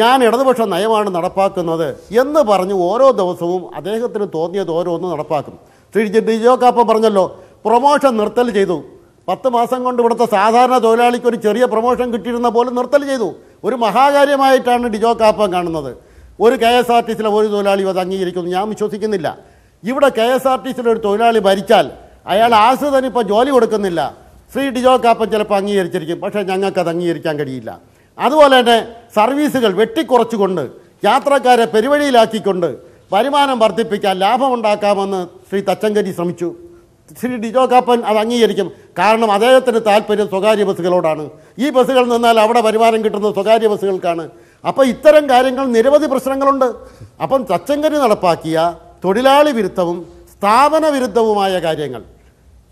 ഞാൻ ഇടതുപക്ഷ നയമാണ് നടപ്പാക്കുന്നത് എന്ന് പറഞ്ഞ് ഓരോ ദിവസവും അദ്ദേഹത്തിന് തോന്നിയത് ഓരോന്നും നടപ്പാക്കും. ശ്രീ ഡിജോ കാപ്പൻ പറഞ്ഞല്ലോ, പ്രൊമോഷൻ നിർത്തൽ ചെയ്തു. 10 മാസം കൊണ്ട് ഇവിടുത്തെ സാധാരണ തൊഴിലാളിക്ക് ഒരു ചെറിയ പ്രൊമോഷൻ കിട്ടിയിരുന്ന പോലും നിർത്തൽ ചെയ്തു. ഒരു മഹാകാര്യമായിട്ടാണ് ഡിജോ കാപ്പൻ കാണുന്നത്. ഒരു KSRTCയിലെ ഒരു തൊഴിലാളി അത് അംഗീകരിക്കുന്നു ഞാൻ വിശ്വസിക്കുന്നില്ല. ഇവിടെ KSRTCയിലെ ഒരു തൊഴിലാളി ഭരിച്ചാൽ അയാൾ ആശ്രിതന് ഇപ്പോൾ ജോലി കൊടുക്കുന്നില്ല. ശ്രീ ഡിജോ കാപ്പൻ ചിലപ്പോൾ അംഗീകരിച്ചിരിക്കും, പക്ഷേ ഞങ്ങൾക്കത് അംഗീകരിക്കാൻ കഴിയില്ല. അതുപോലെ തന്നെ സർവീസുകൾ വെട്ടിക്കുറച്ചുകൊണ്ട് യാത്രക്കാരെ പെരുവഴിയിലാക്കിക്കൊണ്ട് വരുമാനം വർദ്ധിപ്പിക്കാൻ ലാഭമുണ്ടാക്കാമെന്ന് ശ്രീ തച്ചങ്കരി ശ്രമിച്ചു. ശ്രീ ഡിജോ കാപ്പൻ അത് അംഗീകരിക്കും, കാരണം അദ്ദേഹത്തിന് താല്പര്യം സ്വകാര്യ ബസ്സുകളോടാണ്. ഈ ബസ്സുകൾ നിന്നാൽ അവിടെ വരുമാനം കിട്ടുന്നത് സ്വകാര്യ ബസ്സുകൾക്കാണ്. അപ്പോൾ ഇത്തരം കാര്യങ്ങൾ നിരവധി പ്രശ്നങ്ങളുണ്ട്. അപ്പം തച്ചങ്കരി നടപ്പാക്കിയ തൊഴിലാളി വിരുദ്ധവും സ്ഥാപന വിരുദ്ധവുമായ കാര്യങ്ങൾ,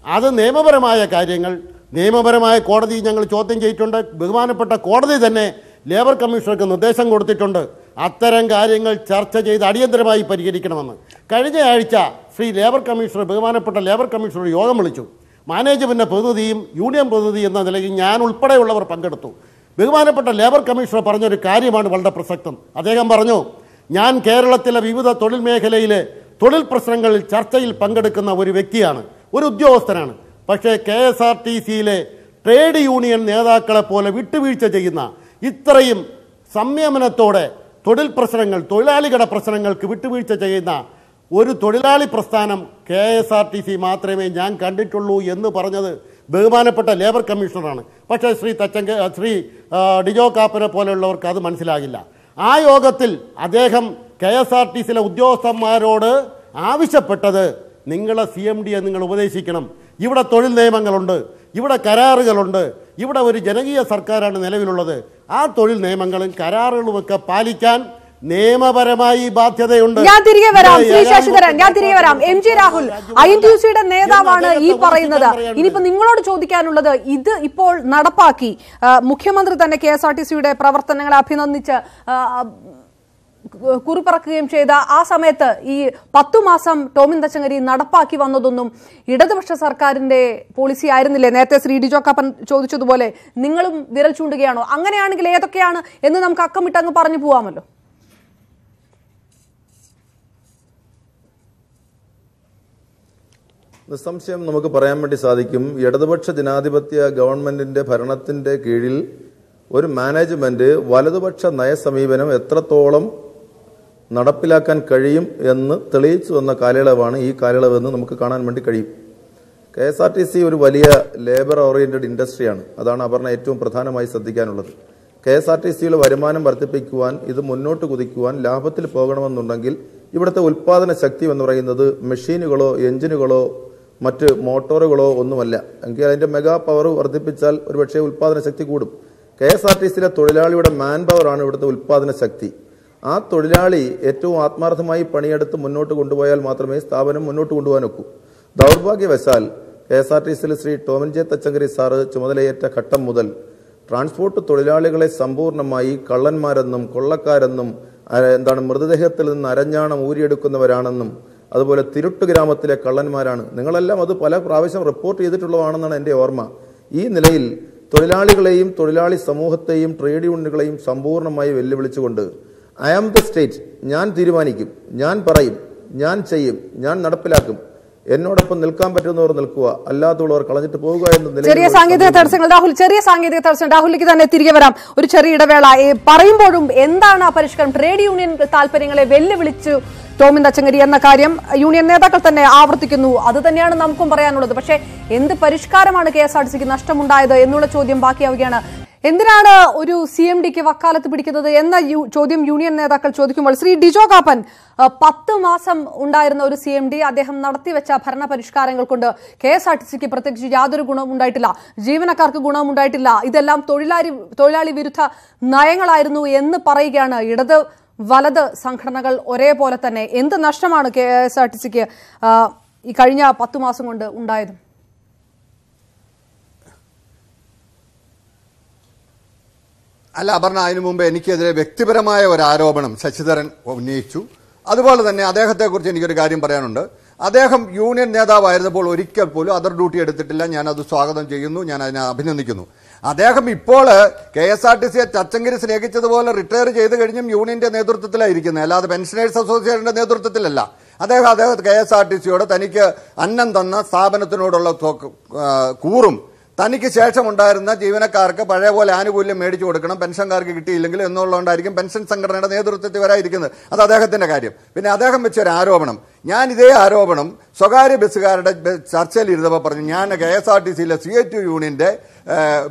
അത് നിയമപരമായ കാര്യങ്ങൾ, നിയമപരമായ കോടതി ഞങ്ങൾ ചോദ്യം ചെയ്തിട്ടുണ്ട്. ബഹുമാനപ്പെട്ട കോടതി തന്നെ ലേബർ കമ്മീഷണർക്ക് നിർദ്ദേശം കൊടുത്തിട്ടുണ്ട് അത്തരം കാര്യങ്ങൾ ചർച്ച ചെയ്ത് അടിയന്തരമായി പരിഹരിക്കണമെന്ന്. കഴിഞ്ഞ ആഴ്ച ശ്രീ ബഹുമാനപ്പെട്ട ലേബർ കമ്മീഷണർ യോഗം വിളിച്ചു. മാനേജ്മെൻറ്റ് പ്രതിനിധിയും യൂണിയൻ പ്രതിനിധി എന്ന നിലയിൽ ഞാൻ ഉൾപ്പെടെയുള്ളവർ പങ്കെടുത്തു. ബഹുമാനപ്പെട്ട ലേബർ കമ്മീഷണർ പറഞ്ഞൊരു കാര്യമാണ് വളരെ പ്രസക്തം. അദ്ദേഹം പറഞ്ഞു, ഞാൻ കേരളത്തിലെ വിവിധ തൊഴിൽ മേഖലയിലെ തൊഴിൽ പ്രശ്നങ്ങളിൽ ചർച്ചയിൽ പങ്കെടുക്കുന്ന ഒരു വ്യക്തിയാണ്, ഒരു ഉദ്യോഗസ്ഥനാണ്. പക്ഷേ KSRTCയിലെ ട്രേഡ് യൂണിയൻ നേതാക്കളെ പോലെ വിട്ടുവീഴ്ച ചെയ്യുന്ന, ഇത്രയും സംയമനത്തോടെ തൊഴിൽ പ്രശ്നങ്ങൾ, തൊഴിലാളികളുടെ പ്രശ്നങ്ങൾക്ക് വിട്ടുവീഴ്ച ചെയ്യുന്ന ഒരു തൊഴിലാളി പ്രസ്ഥാനം KSRTC മാത്രമേ ഞാൻ കണ്ടിട്ടുള്ളൂ എന്ന് പറഞ്ഞത് ബഹുമാനപ്പെട്ട ലേബർ കമ്മീഷണറാണ്. പക്ഷേ ശ്രീ ഡിജോ കാപ്പനെ പോലെയുള്ളവർക്ക് അത് മനസ്സിലാകില്ല. ആ യോഗത്തിൽ അദ്ദേഹം KSRTCയിലെ ഉദ്യോഗസ്ഥന്മാരോട് ആവശ്യപ്പെട്ടത്, നിങ്ങളെ CMDയെ നിങ്ങൾ ഉപദേശിക്കണം. ഇവിടെ തൊഴിൽ നിയമങ്ങളുണ്ട്, ഇവിടെ കരാറുകളുണ്ട്, ഇവിടെ ഒരു ജനകീയ സർക്കാരാണ് നിലവിലുള്ളത്. ആ തൊഴിൽ നിയമങ്ങളും കരാറുകളുമൊക്കെ പാലിക്കാൻ നിയമപരമായി ബാധ്യതയുണ്ട്. ഞാൻ തിരികെ വരാം ശ്രീ ശശിധരൻ, ഞാൻ തിരികെ വരാം. MG രാഹുൽ INTUCയുടെ നേതാവാണ് ഈ പറയുന്നത്. ഇനിയിപ്പോ നിങ്ങളോട് ചോദിക്കാനുള്ളത്, ഇത് ഇപ്പോൾ നടപ്പാക്കി മുഖ്യമന്ത്രി തന്നെ KSRTCയുടെ പ്രവർത്തനങ്ങളെ അഭിനന്ദിച്ച് കുറിപ്പിറക്കുകയും ചെയ്ത ആ സമയത്ത് ഈ 10 മാസം ടോമിൻ തച്ചങ്കരി നടപ്പാക്കി വന്നതൊന്നും ഇടതുപക്ഷ സർക്കാരിന്റെ പോളിസി ആയിരുന്നില്ലേ? നേരത്തെ ശ്രീ ഡിജോ കാപ്പൻ ചോദിച്ചതുപോലെ നിങ്ങളും വിരൽ ചൂണ്ടുകയാണോ? അങ്ങനെയാണെങ്കിൽ ഏതൊക്കെയാണ് എന്ന് നമുക്ക് അക്കമിട്ടങ്ങ് പറഞ്ഞു പോവാമല്ലോ. നിസ്സംശയം നമുക്ക് പറയാൻ വേണ്ടി സാധിക്കും, ഇടതുപക്ഷ ജനാധിപത്യ ഗവൺമെന്റിന്റെ ഭരണത്തിന്റെ കീഴിൽ ഒരു മാനേജ്മെന്റ് വലതുപക്ഷ നയസമീപനം എത്രത്തോളം നടപ്പിലാക്കാൻ കഴിയും എന്ന് തെളിയിച്ചു വന്ന കാലയളവാണ് ഈ കാലയളവെന്ന് നമുക്ക് കാണാൻ വേണ്ടി കഴിയും. KSRTC ഒരു വലിയ ലേബർ ഓറിയന്റഡ് ഇൻഡസ്ട്രിയാണ്. അതാണ് അപർണ ഏറ്റവും പ്രധാനമായി ശ്രദ്ധിക്കാനുള്ളത്. KSRTCയുടെ വരുമാനം വർദ്ധിപ്പിക്കുവാൻ, ഇത് മുന്നോട്ട് കുതിക്കുവാൻ, ലാഭത്തിൽ പോകണമെന്നുണ്ടെങ്കിൽ ഇവിടുത്തെ ഉൽപ്പാദന ശക്തി എന്ന് പറയുന്നത് മെഷീനുകളോ എഞ്ചിനുകളോ മറ്റ് മോട്ടോറുകളോ ഒന്നുമല്ല. എങ്കിൽ അതിന്റെ മെഗാ പവർ വർദ്ധിപ്പിച്ചാൽ ഒരുപക്ഷെ ഉൽപ്പാദന ശക്തി കൂടും. KSRTCയിലെ തൊഴിലാളിയുടെ മാൻ പവറാണ് ഇവിടുത്തെ ഉൽപ്പാദന ശക്തി. ആ തൊഴിലാളി ഏറ്റവും ആത്മാർത്ഥമായി പണിയെടുത്ത് മുന്നോട്ട് കൊണ്ടുപോയാൽ മാത്രമേ സ്ഥാപനം മുന്നോട്ട് കൊണ്ടുപോകാൻ ഒക്കൂ. ദൗർഭാഗ്യവശാൽ KSRTCയിൽ ശ്രീ ടോമിൻ ജെ തച്ചങ്കരി സാറ് ചുമതലയേറ്റ ഘട്ടം മുതൽ ട്രാൻസ്പോർട്ട് തൊഴിലാളികളെ സമ്പൂർണ്ണമായി കള്ളന്മാരെന്നും കൊള്ളക്കാരെന്നും മൃതദേഹത്തിൽ നിന്ന് അരഞ്ഞാണം ഊരിയെടുക്കുന്നവരാണെന്നും അതുപോലെ തിരുട്ട് ഗ്രാമത്തിലെ കള്ളന്മാരാണ്, നിങ്ങളെല്ലാം അത് പല പ്രാവശ്യം റിപ്പോർട്ട് ചെയ്തിട്ടുള്ളതാണെന്നാണ് എൻ്റെ ഓർമ്മ. ഈ നിലയിൽ തൊഴിലാളികളെയും തൊഴിലാളി സമൂഹത്തെയും ട്രേഡ് യൂണിയനുകളെയും സമ്പൂർണ്ണമായി വെല്ലുവിളിച്ചുകൊണ്ട് ഐ ആം ദ സ്റ്റേറ്റ്, ഞാൻ തീരുമാനിക്കും, ഞാൻ പറയും, ഞാൻ ചെയ്യും, ഞാൻ നടപ്പിലാക്കും, എന്നോടൊപ്പം നിൽക്കാൻ പറ്റുന്നവർ നിൽക്കുക, അല്ലാത്തുള്ളവർ കളഞ്ഞിട്ട് പോവുക എന്ന ചെറിയ സാങ്കേതിക തടസ്സങ്ങൾ രാഹുലിലേക്ക് തന്നെ തിരികെ വരാം. ഒരു ചെറിയ ഇടവേള. പറയുമ്പോഴും എന്താണ് ആ പരിഷ്കരണം? ട്രേഡ് യൂണിയൻ താല്പര്യങ്ങളെ വെല്ലുവിളിച്ചു ടോമിൻ തച്ചങ്കരി എന്ന കാര്യം യൂണിയൻ നേതാക്കൾ തന്നെ ആവർത്തിക്കുന്നു. അത് തന്നെയാണ് നമുക്കും പറയാനുള്ളത്. പക്ഷേ എന്ത് പരിഷ്കാരമാണ് KSRTCക്ക് നഷ്ടമുണ്ടായത് എന്നുള്ള ചോദ്യം ബാക്കിയാവുകയാണ്. എന്തിനാണ് ഒരു CMDക്ക് വക്കാലത്ത് പിടിക്കുന്നത് എന്ന ചോദ്യം യൂണിയൻ നേതാക്കൾ ചോദിക്കുമ്പോൾ ശ്രീ ഡിജോ കാപ്പൻ, 10 മാസം ഉണ്ടായിരുന്ന ഒരു CMD അദ്ദേഹം നടത്തിവെച്ച ഭരണ പരിഷ്കാരങ്ങൾ കൊണ്ട് KSRTCക്ക് പ്രത്യേകിച്ച് യാതൊരു ഗുണവും ഉണ്ടായിട്ടില്ല, ജീവനക്കാർക്ക് ഗുണവും ഉണ്ടായിട്ടില്ല. ഇതെല്ലാം തൊഴിലാളി വിരുദ്ധ നയങ്ങളായിരുന്നു എന്ന് പറയുകയാണ് ഇടത് വലത് സംഘടനകൾ ഒരേപോലെ തന്നെ. എന്ത് നഷ്ടമാണ് KSRTCക്ക് ഈ കഴിഞ്ഞ 10 മാസം കൊണ്ട് ഉണ്ടായത്? അല്ല അപർണ, അതിനു മുമ്പ് എനിക്കെതിരെ വ്യക്തിപരമായ ഒരു ആരോപണം ശശിധരൻ ഉന്നയിച്ചു. അതുപോലെ തന്നെ അദ്ദേഹത്തെക്കുറിച്ച് എനിക്കൊരു കാര്യം പറയാനുണ്ട്. അദ്ദേഹം യൂണിയൻ നേതാവായിരുന്നപ്പോൾ ഒരിക്കൽ പോലും അതർ ഡ്യൂട്ടി എടുത്തിട്ടില്ല. ഞാനത് സ്വാഗതം ചെയ്യുന്നു, ഞാൻ അതിനെ അഭിനന്ദിക്കുന്നു. അദ്ദേഹം ഇപ്പോൾ KSRTC തച്ചങ്കരി സ്നേഹിച്ചതുപോലെ റിട്ടയർ ചെയ്ത് കഴിഞ്ഞും യൂണിയന്റെ നേതൃത്വത്തിലായിരിക്കുന്നത്, അല്ലാതെ പെൻഷനേഴ്സ് അസോസിയേഷന്റെ നേതൃത്വത്തിലല്ല. അദ്ദേഹം KSRTCയോട് തനിക്ക് അന്നം തന്ന സ്ഥാപനത്തിനോടുള്ള കൂറും തനിക്ക് ശേഷമുണ്ടായിരുന്ന ജീവനക്കാർക്ക് പഴയ പോലെ ആനുകൂല്യം മേടിച്ചു കൊടുക്കണം, പെൻഷൻകാർക്ക് കിട്ടിയില്ലെങ്കിൽ എന്നുള്ളതുകൊണ്ടായിരിക്കും പെൻഷൻ സംഘടനയുടെ നേതൃത്വത്തിൽ വരായിരിക്കുന്നത്. അത് അദ്ദേഹത്തിന്റെ കാര്യം. പിന്നെ അദ്ദേഹം വെച്ചൊരു ആരോപണം, ഞാൻ ഇതേ ആരോപണം സ്വകാര്യ ബസ്സുകാരുടെ ചർച്ചയിൽ ഇരുന്നപ്പോൾ പറഞ്ഞു, ഞാൻ KSRTCയിലെ CIT യൂണിയന്റെ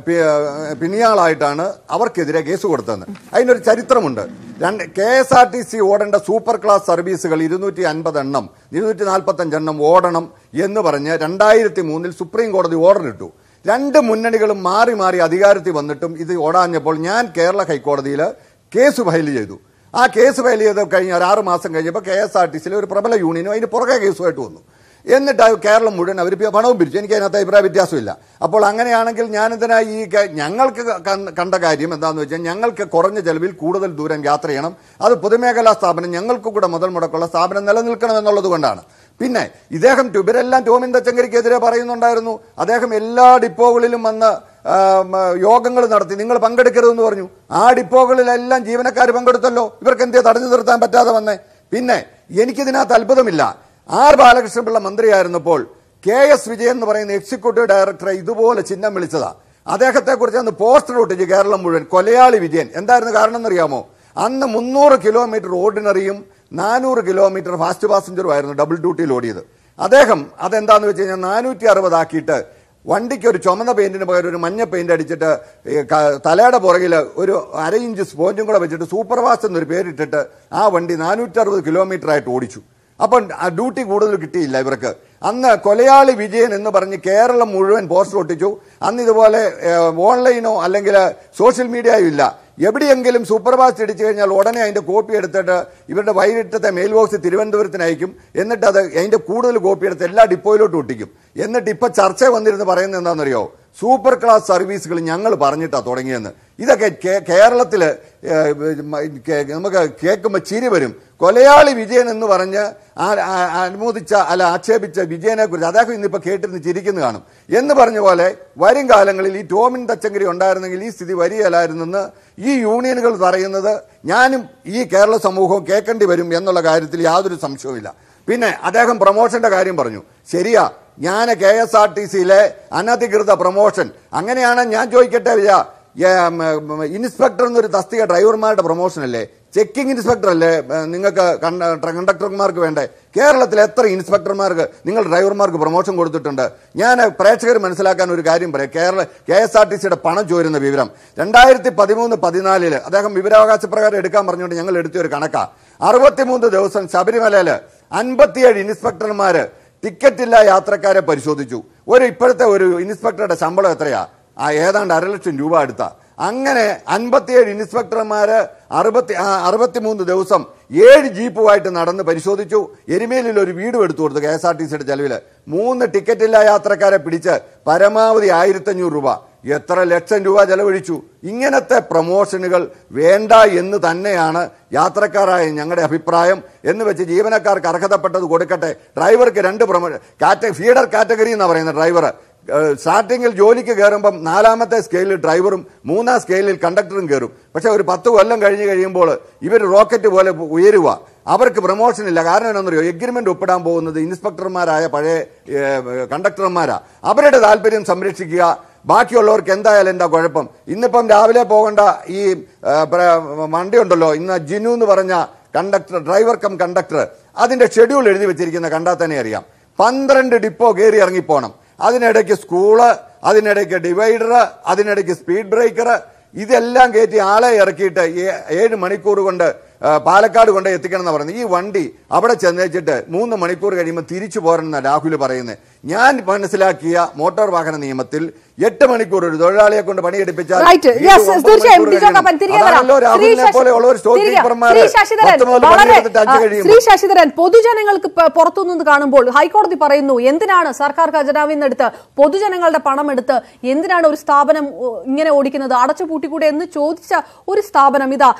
പിണിയാളായിട്ടാണ് അവർക്കെതിരെ കേസ് കൊടുത്തതെന്ന്. അതിനൊരു ചരിത്രമുണ്ട്. KSRTC ഓടേണ്ട സൂപ്പർ ക്ലാസ് സർവീസുകൾ 250 എണ്ണം 245 എണ്ണം ഓടണം എന്ന് പറഞ്ഞ് 2003 സുപ്രീം കോടതി ഓർഡർ ഇട്ടു. രണ്ട് മുന്നണികളും മാറി മാറി അധികാരത്തിൽ വന്നിട്ടും ഇത് ഓടാഞ്ഞപ്പോൾ ഞാൻ കേരള ഹൈക്കോടതിയിൽ കേസ് ഫയൽ ചെയ്തു. ആ കേസ് ഫയൽ ചെയ്ത് കഴിഞ്ഞ ഒരു 6 മാസം കഴിഞ്ഞപ്പോൾ KSRTCയിലെ ഒരു പ്രബല യൂണിയനും അതിന് പുറകെ കേസുമായിട്ട് വന്നു. എന്നിട്ട് കേരളം മുഴുവൻ അവർ പണവും പിരിച്ചു. എനിക്ക് അതിനകത്ത് അഭിപ്രായ വ്യത്യാസമില്ല. അപ്പോൾ അങ്ങനെയാണെങ്കിൽ ഞാനിതിനാ ഞങ്ങൾക്ക് കണ്ട കാര്യം എന്താണെന്ന് വെച്ചാൽ, ഞങ്ങൾക്ക് കുറഞ്ഞ ചെലവിൽ കൂടുതൽ ദൂരം യാത്ര ചെയ്യണം, അത് പൊതുമേഖലാ സ്ഥാപനം ഞങ്ങൾക്ക് കൂടെ മുതൽ മുടക്കുള്ള സ്ഥാപനം നിലനിൽക്കണം എന്നുള്ളത് കൊണ്ടാണ്. പിന്നെ ഇവരെല്ലാം ടോമിൻ തച്ചങ്കരിക്കെതിരെ പറയുന്നുണ്ടായിരുന്നു. അദ്ദേഹം എല്ലാ ഡിപ്പോകളിലും വന്ന് യോഗങ്ങൾ നടത്തി, നിങ്ങൾ പങ്കെടുക്കരുതെന്ന് പറഞ്ഞു. ആ ഡിപ്പോകളിലെല്ലാം ജീവനക്കാർ പങ്കെടുത്തല്ലോ, ഇവർക്ക് എന്തേ തടഞ്ഞു നിർത്താൻ പറ്റാതെ വന്നേ? പിന്നെ എനിക്കിതിനകത്ത് അത്ഭുതമില്ല. ആർ ബാലകൃഷ്ണപിള്ള മന്ത്രിയായിരുന്നപ്പോൾ KS വിജയൻ എന്ന് പറയുന്ന എക്സിക്യൂട്ടീവ് ഡയറക്ടറെ ഇതുപോലെ ചിഹ്നം വിളിച്ചതാ. അദ്ദേഹത്തെക്കുറിച്ച് അന്ന് പോസ്റ്റർ ഒട്ടിച്ച് കേരളം മുഴുവൻ കൊലയാളി വിജയൻ. എന്തായിരുന്നു കാരണം എന്നറിയാമോ? അന്ന് 300 കിലോമീറ്റർ ഓർഡിനറിയും 400 കിലോമീറ്റർ ഫാസ്റ്റ് പാസഞ്ചറും ആയിരുന്നു ഡബിൾ ഡ്യൂട്ടിയിൽ ഓടിയത്. അദ്ദേഹം അതെന്താന്ന് വെച്ച് കഴിഞ്ഞാൽ 460 ആക്കിയിട്ട് വണ്ടിക്ക് ഒരു ചുമന്ന പെയിന്റിന് പകരം ഒരു മഞ്ഞ പെയിന്റ് അടിച്ചിട്ട് തലയുടെ പുറകിൽ ഒരു 1/2 ഇഞ്ച് സ്പോഞ്ചും കൂടെ വെച്ചിട്ട് സൂപ്പർ ഫാസ്റ്റ് എന്നൊരു പേരിട്ടിട്ട് ആ വണ്ടി 460 കിലോമീറ്റർ ആയിട്ട് ഓടിച്ചു. അപ്പം ആ ഡ്യൂട്ടി കൂടുതൽ കിട്ടിയില്ല ഇവർക്ക്. അന്ന് കൊലയാളി വിജയൻ എന്ന് പറഞ്ഞ് കേരളം മുഴുവൻ പോസ്റ്റർ ഒട്ടിച്ചു. അന്ന് ഇതുപോലെ ഓൺലൈനോ അല്ലെങ്കിൽ സോഷ്യൽ മീഡിയയോ ഇല്ല. എവിടെയെങ്കിലും സൂപ്പർ ഫാസ്റ്റ് ഇടിച്ചു കഴിഞ്ഞാൽ ഉടനെ അതിന്റെ കോപ്പി എടുത്തിട്ട് ഇവരുടെ വൈകിട്ടത്തെ മെയിൽ ബോക്സ് തിരുവനന്തപുരത്തിന് അയക്കും. എന്നിട്ട് അത് അതിന്റെ കൂടുതൽ കോപ്പി എടുത്ത് എല്ലാ ഡിപ്പോയിലോട്ടും ഒട്ടിക്കും. എന്നിട്ട് ഇപ്പൊ ചർച്ച വന്നിരുന്ന് പറയുന്നത് എന്താണെന്നറിയോ? സൂപ്പർ ക്ലാസ് സർവീസുകൾ ഞങ്ങൾ പറഞ്ഞിട്ടാ തുടങ്ങിയെന്ന്. ഇതൊക്കെ കേരളത്തിൽ നമുക്ക് കേൾക്കുമ്പോൾ ചിരി വരും. കൊലയാളി വിജയൻ എന്ന് പറഞ്ഞ് അനുമോദിച്ച ആക്ഷേപിച്ച വിജയനെ കുറിച്ച് അദ്ദേഹം ഇന്നിപ്പോൾ കേട്ടിരുന്ന് ചിരിക്കുന്നു കാണും. എന്ന് പറഞ്ഞ പോലെ വരും കാലങ്ങളിൽ ഈ ടോമിൻ തച്ചങ്കരി ഉണ്ടായിരുന്നെങ്കിൽ ഈ സ്ഥിതി വരികയില്ലായിരുന്നെന്ന് ഈ യൂണിയനുകൾ പറയുന്നത് ഞാനും ഈ കേരള സമൂഹവും കേൾക്കേണ്ടി വരും എന്നുള്ള കാര്യത്തിൽ യാതൊരു സംശയവുമില്ല. പിന്നെ അദ്ദേഹം പ്രൊമോഷന്റെ കാര്യം പറഞ്ഞു. ശരിയാ, ഞാൻ KSRTCയിലെ അനധികൃത പ്രൊമോഷൻ അങ്ങനെയാണ്. ഞാൻ ചോദിക്കട്ടെ, ഇൻസ്പെക്ടർ എന്നൊരു തസ്തിക ഡ്രൈവർമാരുടെ പ്രൊമോഷൻ അല്ലേ? ചെക്കിംഗ് ഇൻസ്പെക്ടർ അല്ലേ നിങ്ങൾക്ക് കണ്ടക്ടർമാർക്ക് വേണ്ടേ? കേരളത്തിൽ എത്ര ഇൻസ്പെക്ടർമാർക്ക് നിങ്ങൾ ഡ്രൈവർമാർക്ക് പ്രൊമോഷൻ കൊടുത്തിട്ടുണ്ട്? ഞാൻ പ്രേക്ഷകർ മനസ്സിലാക്കാൻ ഒരു കാര്യം പറയാം. KSRTCയുടെ പണം ചോരുന്ന വിവരം 2013-14 അദ്ദേഹം വിവരാവകാശ പ്രകാരം എടുക്കാൻ പറഞ്ഞുകൊണ്ട് ഞങ്ങൾ എടുത്തൊരു കണക്കാ. 63 ദിവസം ശബരിമലയില് 57 ഇൻസ്പെക്ടർമാര് ടിക്കറ്റില്ല യാത്രക്കാരെ പരിശോധിച്ചു. ഇപ്പോഴത്തെ ഒരു ഇൻസ്പെക്ടറുടെ ശമ്പളം എത്രയാ? ഏതാണ്ട് 1.5 ലക്ഷം രൂപ അടുത്ത. അങ്ങനെ 57 ഇൻസ്പെക്ടർമാര് 63 ദിവസം 7 ജീപ്പുമായിട്ട് നടന്ന് പരിശോധിച്ചു. എരുമേലിൽ ഒരു വീടും എടുത്തു കൊടുത്തു KSRTCയുടെ ചെലവില്. 3 ടിക്കറ്റില്ല യാത്രക്കാരെ പിടിച്ച് പരമാവധി 1500 രൂപ. എത്ര ലക്ഷം രൂപ ചെലവഴിച്ചു? ഇങ്ങനത്തെ പ്രൊമോഷനുകൾ വേണ്ട എന്ന് തന്നെയാണ് യാത്രക്കാരായ ഞങ്ങളുടെ അഭിപ്രായം. എന്ന് വെച്ച് ജീവനക്കാർക്ക് അർഹതപ്പെട്ടത് കൊടുക്കട്ടെ. ഡ്രൈവർക്ക് 2 പ്രൊമോഷൻ, ഫീഡർ കാറ്റഗറി എന്നാ പറയുന്നത്. ഡ്രൈവർ സ്റ്റാർട്ടിങ്ങിൽ ജോലിക്ക് കയറുമ്പം 4ാമത്തെ സ്കെയിലിൽ ഡ്രൈവറും 3ാം സ്കെയിലിൽ കണ്ടക്ടറും കയറും. പക്ഷെ ഒരു 10 കൊല്ലം കഴിയുമ്പോൾ ഇവർ റോക്കറ്റ് പോലെ ഉയരുക. അവർക്ക് പ്രൊമോഷൻ ഇല്ല. കാരണം എന്താണെന്നറിയോ? എഗ്രിമെന്റ് ഒപ്പിടാൻ പോകുന്നത് ഇൻസ്പെക്ടർമാരായ പഴയ കണ്ടക്ടർമാരാ. അവരുടെ താല്പര്യം സംരക്ഷിക്കുക. ബാക്കിയുള്ളവർക്ക് എന്തായാലും എന്താ കുഴപ്പം? ഇന്നിപ്പം രാവിലെ പോകേണ്ട ഈ വണ്ടി ഉണ്ടല്ലോ, ഇന്ന് ജിനു എന്ന് പറഞ്ഞ കണ്ടക്ടർ, ഡ്രൈവർ കം കണ്ടക്ടർ, അതിന്റെ ഷെഡ്യൂൾ എഴുതി വെച്ചിരിക്കുന്ന കണ്ടാൽ തന്നെ അറിയാം. 12 ഡിപ്പോ കയറി ഇറങ്ങിപ്പോണം. അതിനിടയ്ക്ക് സ്കൂള്, അതിനിടയ്ക്ക് ഡിവൈഡർ, അതിനിടയ്ക്ക് സ്പീഡ് ബ്രേക്കർ, ഇതെല്ലാം കയറ്റി ആളെ ഇറക്കിയിട്ട് 7 മണിക്കൂർ കൊണ്ട് പാലക്കാട് കൊണ്ട് എത്തിക്കണം എന്ന് പറയുന്നത്. ഈ വണ്ടി അവിടെ ചെന്നേച്ചിട്ട് 3 മണിക്കൂർ കഴിയുമ്പോൾ തിരിച്ചു പോരണമെന്ന രാഹുൽ പറയുന്നത്. ഞാൻ മനസ്സിലാക്കിയ മോട്ടോർ വാഹന നിയമത്തിൽ 8 മണിക്കൂർ ഒരു തൊഴിലാളിയെ കൊണ്ട് പണിയെടുപ്പിച്ചാൽ ശ്രീ ശശിധരൻ, പൊതുജനങ്ങൾക്ക് പുറത്തുനിന്ന് കാണുമ്പോൾ ഹൈക്കോടതി പറയുന്നു, എന്തിനാണ് സർക്കാർ ഖജനാവിൽ നിന്നെടുത്ത് പൊതുജനങ്ങളുടെ പണം എടുത്ത് എന്തിനാണ് ഒരു സ്ഥാപനം ഇങ്ങനെ ഓടിക്കുന്നത്, അടച്ചുപൂട്ടിക്കൂടെ എന്ന് ചോദിച്ച ഒരു സ്ഥാപനം ഇതാ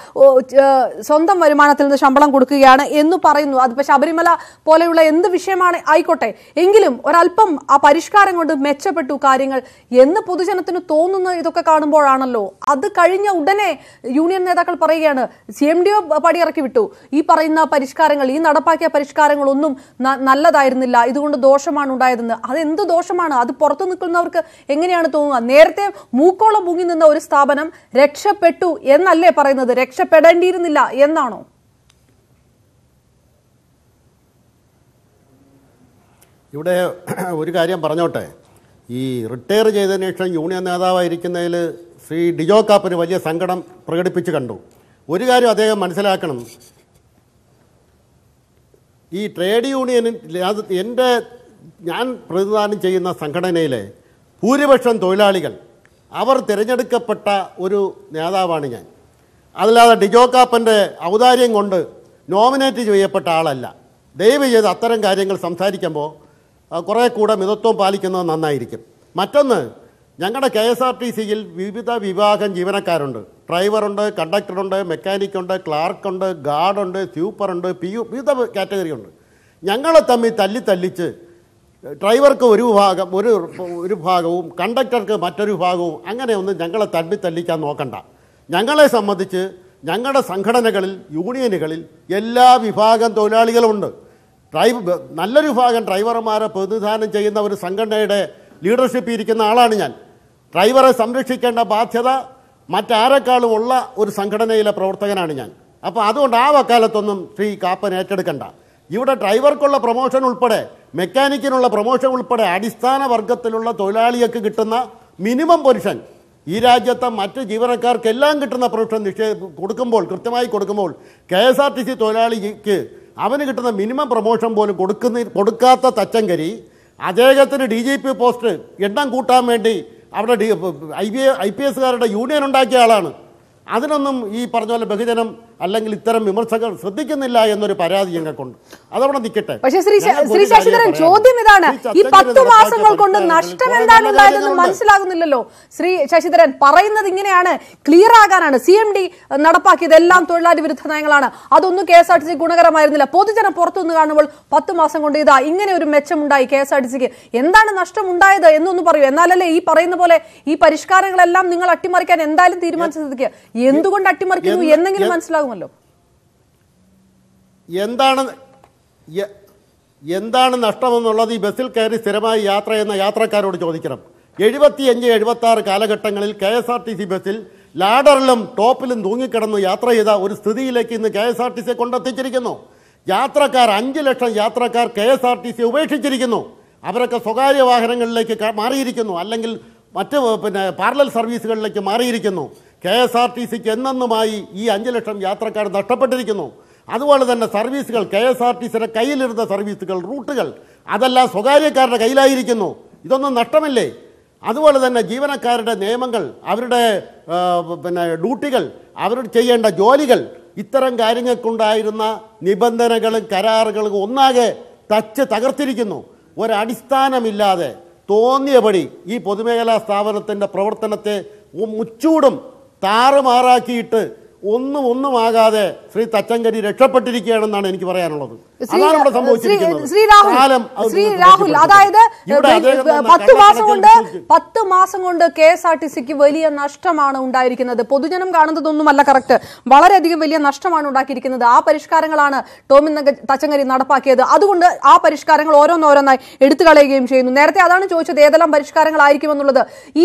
സ്വന്തം വരുമാനത്തിൽ നിന്ന് ശമ്പളം കൊടുക്കുകയാണ് എന്ന് പറയുന്നു. അതിപ്പോ ശബരിമല പോലെയുള്ള എന്ത് വിഷയമാണ് ആയിക്കോട്ടെ, എങ്കിലും ഒരല്പം ആ പരിഷ്കാരം കൊണ്ട് മെച്ചപ്പെട്ടു കാര്യങ്ങൾ എന്ന് പൊതുജനത്തിന് തോന്നുന്ന ഇതൊക്കെ കാണുമ്പോഴാണല്ലോ. അത് കഴിഞ്ഞ ഉടനെ യൂണിയൻ നേതാക്കൾ പറയുകയാണ് CMDO പടിയിറക്കി വിട്ടു, ഈ പറയുന്ന പരിഷ്കാരങ്ങൾ, ഈ നടപ്പാക്കിയ പരിഷ്കാരങ്ങളൊന്നും നല്ലതായിരുന്നില്ല, ഇതുകൊണ്ട് ദോഷമാണ് ഉണ്ടായതെന്ന്. അതെന്ത് ദോഷമാണ്? അത് പുറത്തു നിൽക്കുന്നവർക്ക് എങ്ങനെയാണ് തോന്നുക? നേരത്തെ മൂക്കോളം മുങ്ങി നിന്ന ഒരു സ്ഥാപനം രക്ഷപ്പെട്ടു എന്നല്ലേ പറയുന്നത്, രക്ഷപ്പെടേണ്ടിയിരുന്നില്ല എന്നാണോ? ഇവിടെ ഒരു കാര്യം പറഞ്ഞോട്ടെ, ഈ റിട്ടയർ ചെയ്തതിനു ശേഷം യൂണിയൻ നേതാവായിരിക്കുന്നതിൽ ശ്രീ ഡിജോ കാപ്പന് വലിയ സങ്കടം പ്രകടിപ്പിച്ച് കണ്ടു. ഒരു കാര്യം അദ്ദേഹം മനസ്സിലാക്കണം, ഈ ട്രേഡ് യൂണിയനിൽ ഞാൻ പ്രതിനിധാനം ചെയ്യുന്ന സംഘടനയിലെ ഭൂരിപക്ഷം തൊഴിലാളികൾ അവർ തിരഞ്ഞെടുക്കപ്പെട്ട ഒരു നേതാവാണ് ഞാൻ. അതല്ലാതെ ഡിജോ കാപ്പൻ്റെ ഔദാര്യം കൊണ്ട് നോമിനേറ്റ് ചെയ്യപ്പെട്ട ആളല്ല. ദയവ് ചെയ്ത് അത്തരം കാര്യങ്ങൾ സംസാരിക്കുമ്പോൾ കുറേ കൂടെ മിതത്വം പാലിക്കുന്നത് നന്നായിരിക്കും. മറ്റൊന്ന്, ഞങ്ങളുടെ KSRTCയിൽ വിവിധ വിഭാഗം ജീവനക്കാരുണ്ട്. ഡ്രൈവറുണ്ട്, കണ്ടക്ടറുണ്ട്, മെക്കാനിക്കുണ്ട്, ക്ലാർക്കുണ്ട്, ഗാർഡുണ്ട്, സ്യൂപ്പറുണ്ട്, PU, വിവിധ കാറ്റഗറി ഉണ്ട്. ഞങ്ങളെ തമ്മിൽ തല്ലിച്ച് ഡ്രൈവർക്ക് ഒരു ഭാഗവും കണ്ടക്ടർക്ക് മറ്റൊരു ഭാഗവും അങ്ങനെയൊന്നും ഞങ്ങളെ തല്ലിക്കാൻ നോക്കണ്ട. ഞങ്ങളെ സംബന്ധിച്ച് ഞങ്ങളുടെ സംഘടനകളിൽ, യൂണിയനുകളിൽ എല്ലാ വിഭാഗം തൊഴിലാളികളുമുണ്ട്. നല്ലൊരു ഭാഗം ഡ്രൈവർമാരെ പ്രതിനിധാനം ചെയ്യുന്ന ഒരു സംഘടനയുടെ ലീഡർഷിപ്പിൽ ഇരിക്കുന്ന ആളാണ് ഞാൻ. ഡ്രൈവറെ സംരക്ഷിക്കേണ്ട ബാധ്യത മറ്റാരെക്കാളും ഉള്ള ഒരു സംഘടനയിലെ പ്രവർത്തകനാണ് ഞാൻ. അപ്പോൾ അതുകൊണ്ട് ആ വക്കാലത്തൊന്നും ശ്രീ കാപ്പൻ ഏറ്റെടുക്കണ്ട. ഇവിടെ ഡ്രൈവർക്കുള്ള പ്രൊമോഷൻ ഉൾപ്പെടെ, മെക്കാനിക്കിനുള്ള പ്രൊമോഷൻ ഉൾപ്പെടെ അടിസ്ഥാന വർഗത്തിലുള്ള തൊഴിലാളികൾക്ക് കിട്ടുന്ന മിനിമം പൊസിഷൻ ഈ രാജ്യത്തെ മറ്റ് ജീവനക്കാർക്കെല്ലാം കിട്ടുന്ന പ്രൊമോഷൻ കൊടുക്കുമ്പോൾ, കൃത്യമായി കൊടുക്കുമ്പോൾ, KSRTC തൊഴിലാളിക്ക് അവന് കിട്ടുന്ന മിനിമം പ്രൊമോഷൻ പോലും കൊടുക്കാത്ത തച്ചങ്കരി അദ്ദേഹത്തിന് DGP പോസ്റ്റ് എണ്ണം കൂട്ടാൻ വേണ്ടി അവിടെ IPSകാരുടെ യൂണിയൻ ഉണ്ടാക്കിയ ആളാണ്. അതിനൊന്നും ഈ പറഞ്ഞ പോലെ ബഹുജനം അല്ലെങ്കിൽ ഇത്തരം വിമർശകർ ശ്രദ്ധിക്കുന്നില്ല എന്നൊരു പരാതി ഞങ്ങൾക്കുണ്ട്. അതവിടെ നിൽക്കട്ടെ. പക്ഷേ ശ്രീ ശശിധരൻ, ചോദ്യം ഇതാണ്, ഈ 10 മാസങ്ങൾ കൊണ്ട് നഷ്ടം എന്താണ് ഉണ്ടായതെന്ന് മനസ്സിലാകുന്നില്ലല്ലോ. ശ്രീ ശശിധരൻ പറയുന്നത് ഇങ്ങനെയാണ്, ക്ലിയർ ആകാനാണ്. CMD നടപ്പാക്കിയത് എല്ലാം തൊഴിലാളി വിരുദ്ധ നയങ്ങളാണ്, അതൊന്നും KSRTC ഗുണകരമായിരുന്നില്ല. പൊതുജനം പുറത്തുനിന്ന് കാണുമ്പോൾ 10 മാസം കൊണ്ട് ഇതാ ഇങ്ങനെ ഒരു മെച്ചമുണ്ടായി KSRTCക്ക്. എന്താണ് നഷ്ടം ഉണ്ടായത് എന്നൊന്ന് പറയൂ. എന്നാലല്ലേ ഈ പറയുന്ന പോലെ ഈ പരിഷ്കാരങ്ങളെല്ലാം നിങ്ങൾ അട്ടിമറിക്കാൻ എന്തായാലും തീരുമാനിച്ചത്. എന്തുകൊണ്ട് അട്ടിമറിക്കുന്നു എന്നെങ്കിലും മനസ്സിലാകുമല്ലോ. എന്താണ് നഷ്ടമെന്നുള്ളത് ഈ ബസ്സിൽ കയറി സ്ഥിരമായി യാത്ര ചെയ്യുന്ന യാത്രക്കാരോട് ചോദിക്കണം. 75-76 കാലഘട്ടങ്ങളിൽ KSRTC ബസ്സിൽ ലാഡറിലും ടോപ്പിലും തൂങ്ങിക്കിടന്ന് യാത്ര ചെയ്ത ഒരു സ്ഥിതിയിലേക്ക് ഇന്ന് KSRTC കൊണ്ടെത്തിച്ചിരിക്കുന്നു. യാത്രക്കാർ 5 ലക്ഷം യാത്രക്കാർ KSRTC ഉപേക്ഷിച്ചിരിക്കുന്നു. അവരൊക്കെ സ്വകാര്യ വാഹനങ്ങളിലേക്ക് മാറിയിരിക്കുന്നു, അല്ലെങ്കിൽ മറ്റ് പാരലൽ സർവീസുകളിലേക്ക് മാറിയിരിക്കുന്നു. KSRTCക്ക് എന്നെന്നുമായി ഈ 5 ലക്ഷം യാത്രക്കാർ നഷ്ടപ്പെട്ടിരിക്കുന്നു. അതുപോലെ തന്നെ സർവീസുകൾ, KSRTCയുടെ കയ്യിലിരുന്ന സർവീസുകൾ, റൂട്ടുകൾ, അതെല്ലാം സ്വകാര്യക്കാരുടെ കയ്യിലായിരിക്കുന്നു. ഇതൊന്നും നഷ്ടമില്ലേ? അതുപോലെ തന്നെ ജീവനക്കാരുടെ നിയമങ്ങൾ, അവരുടെ ഡ്യൂട്ടികൾ, അവർ ചെയ്യേണ്ട ജോലികൾ, ഇത്തരം കാര്യങ്ങൾക്കുണ്ടായിരുന്ന നിബന്ധനകളും കരാറുകളും ഒന്നാകെ തകർത്തിരിക്കുന്നു. ഒരടിസ്ഥാനമില്ലാതെ തോന്നിയപടി ഈ പൊതുമേഖലാ സ്ഥാപനത്തിൻ്റെ പ്രവർത്തനത്തെ മുച്ചൂടും താറുമാറാക്കിയിട്ട് ഒന്നുമാകാതെ ശ്രീ തച്ചങ്കരി രക്ഷപ്പെട്ടിരിക്കുകയാണെന്നാണ് എനിക്ക് പറയാനുള്ളത്. അതാണ് ഇവിടെ സംഭവിച്ചിരിക്കുന്നത്. ശ്രീ രാഹുൽ, അതായത് 10 മാസം കൊണ്ട് KSRTCക്ക് വലിയ നഷ്ടമാണ് ഉണ്ടായിരിക്കുന്നത്. പൊതുജനം കാണുന്നതൊന്നുമല്ല കറക്റ്റ്, വളരെയധികം വലിയ നഷ്ടമാണ് ഉണ്ടാക്കിയിരിക്കുന്നത്. ആ പരിഷ്കാരങ്ങളാണ് ടോമിൻ തച്ചങ്കരി നടപ്പാക്കിയത്. അതുകൊണ്ട് ആ പരിഷ്കാരങ്ങൾ ഓരോന്നോരോന്നായി എടുത്തു കളയുകയും ചെയ്യുന്നു. നേരത്തെ അതാണ് ചോദിച്ചത്, ഏതെല്ലാം പരിഷ്കാരങ്ങളായിരിക്കുമെന്നുള്ളത്.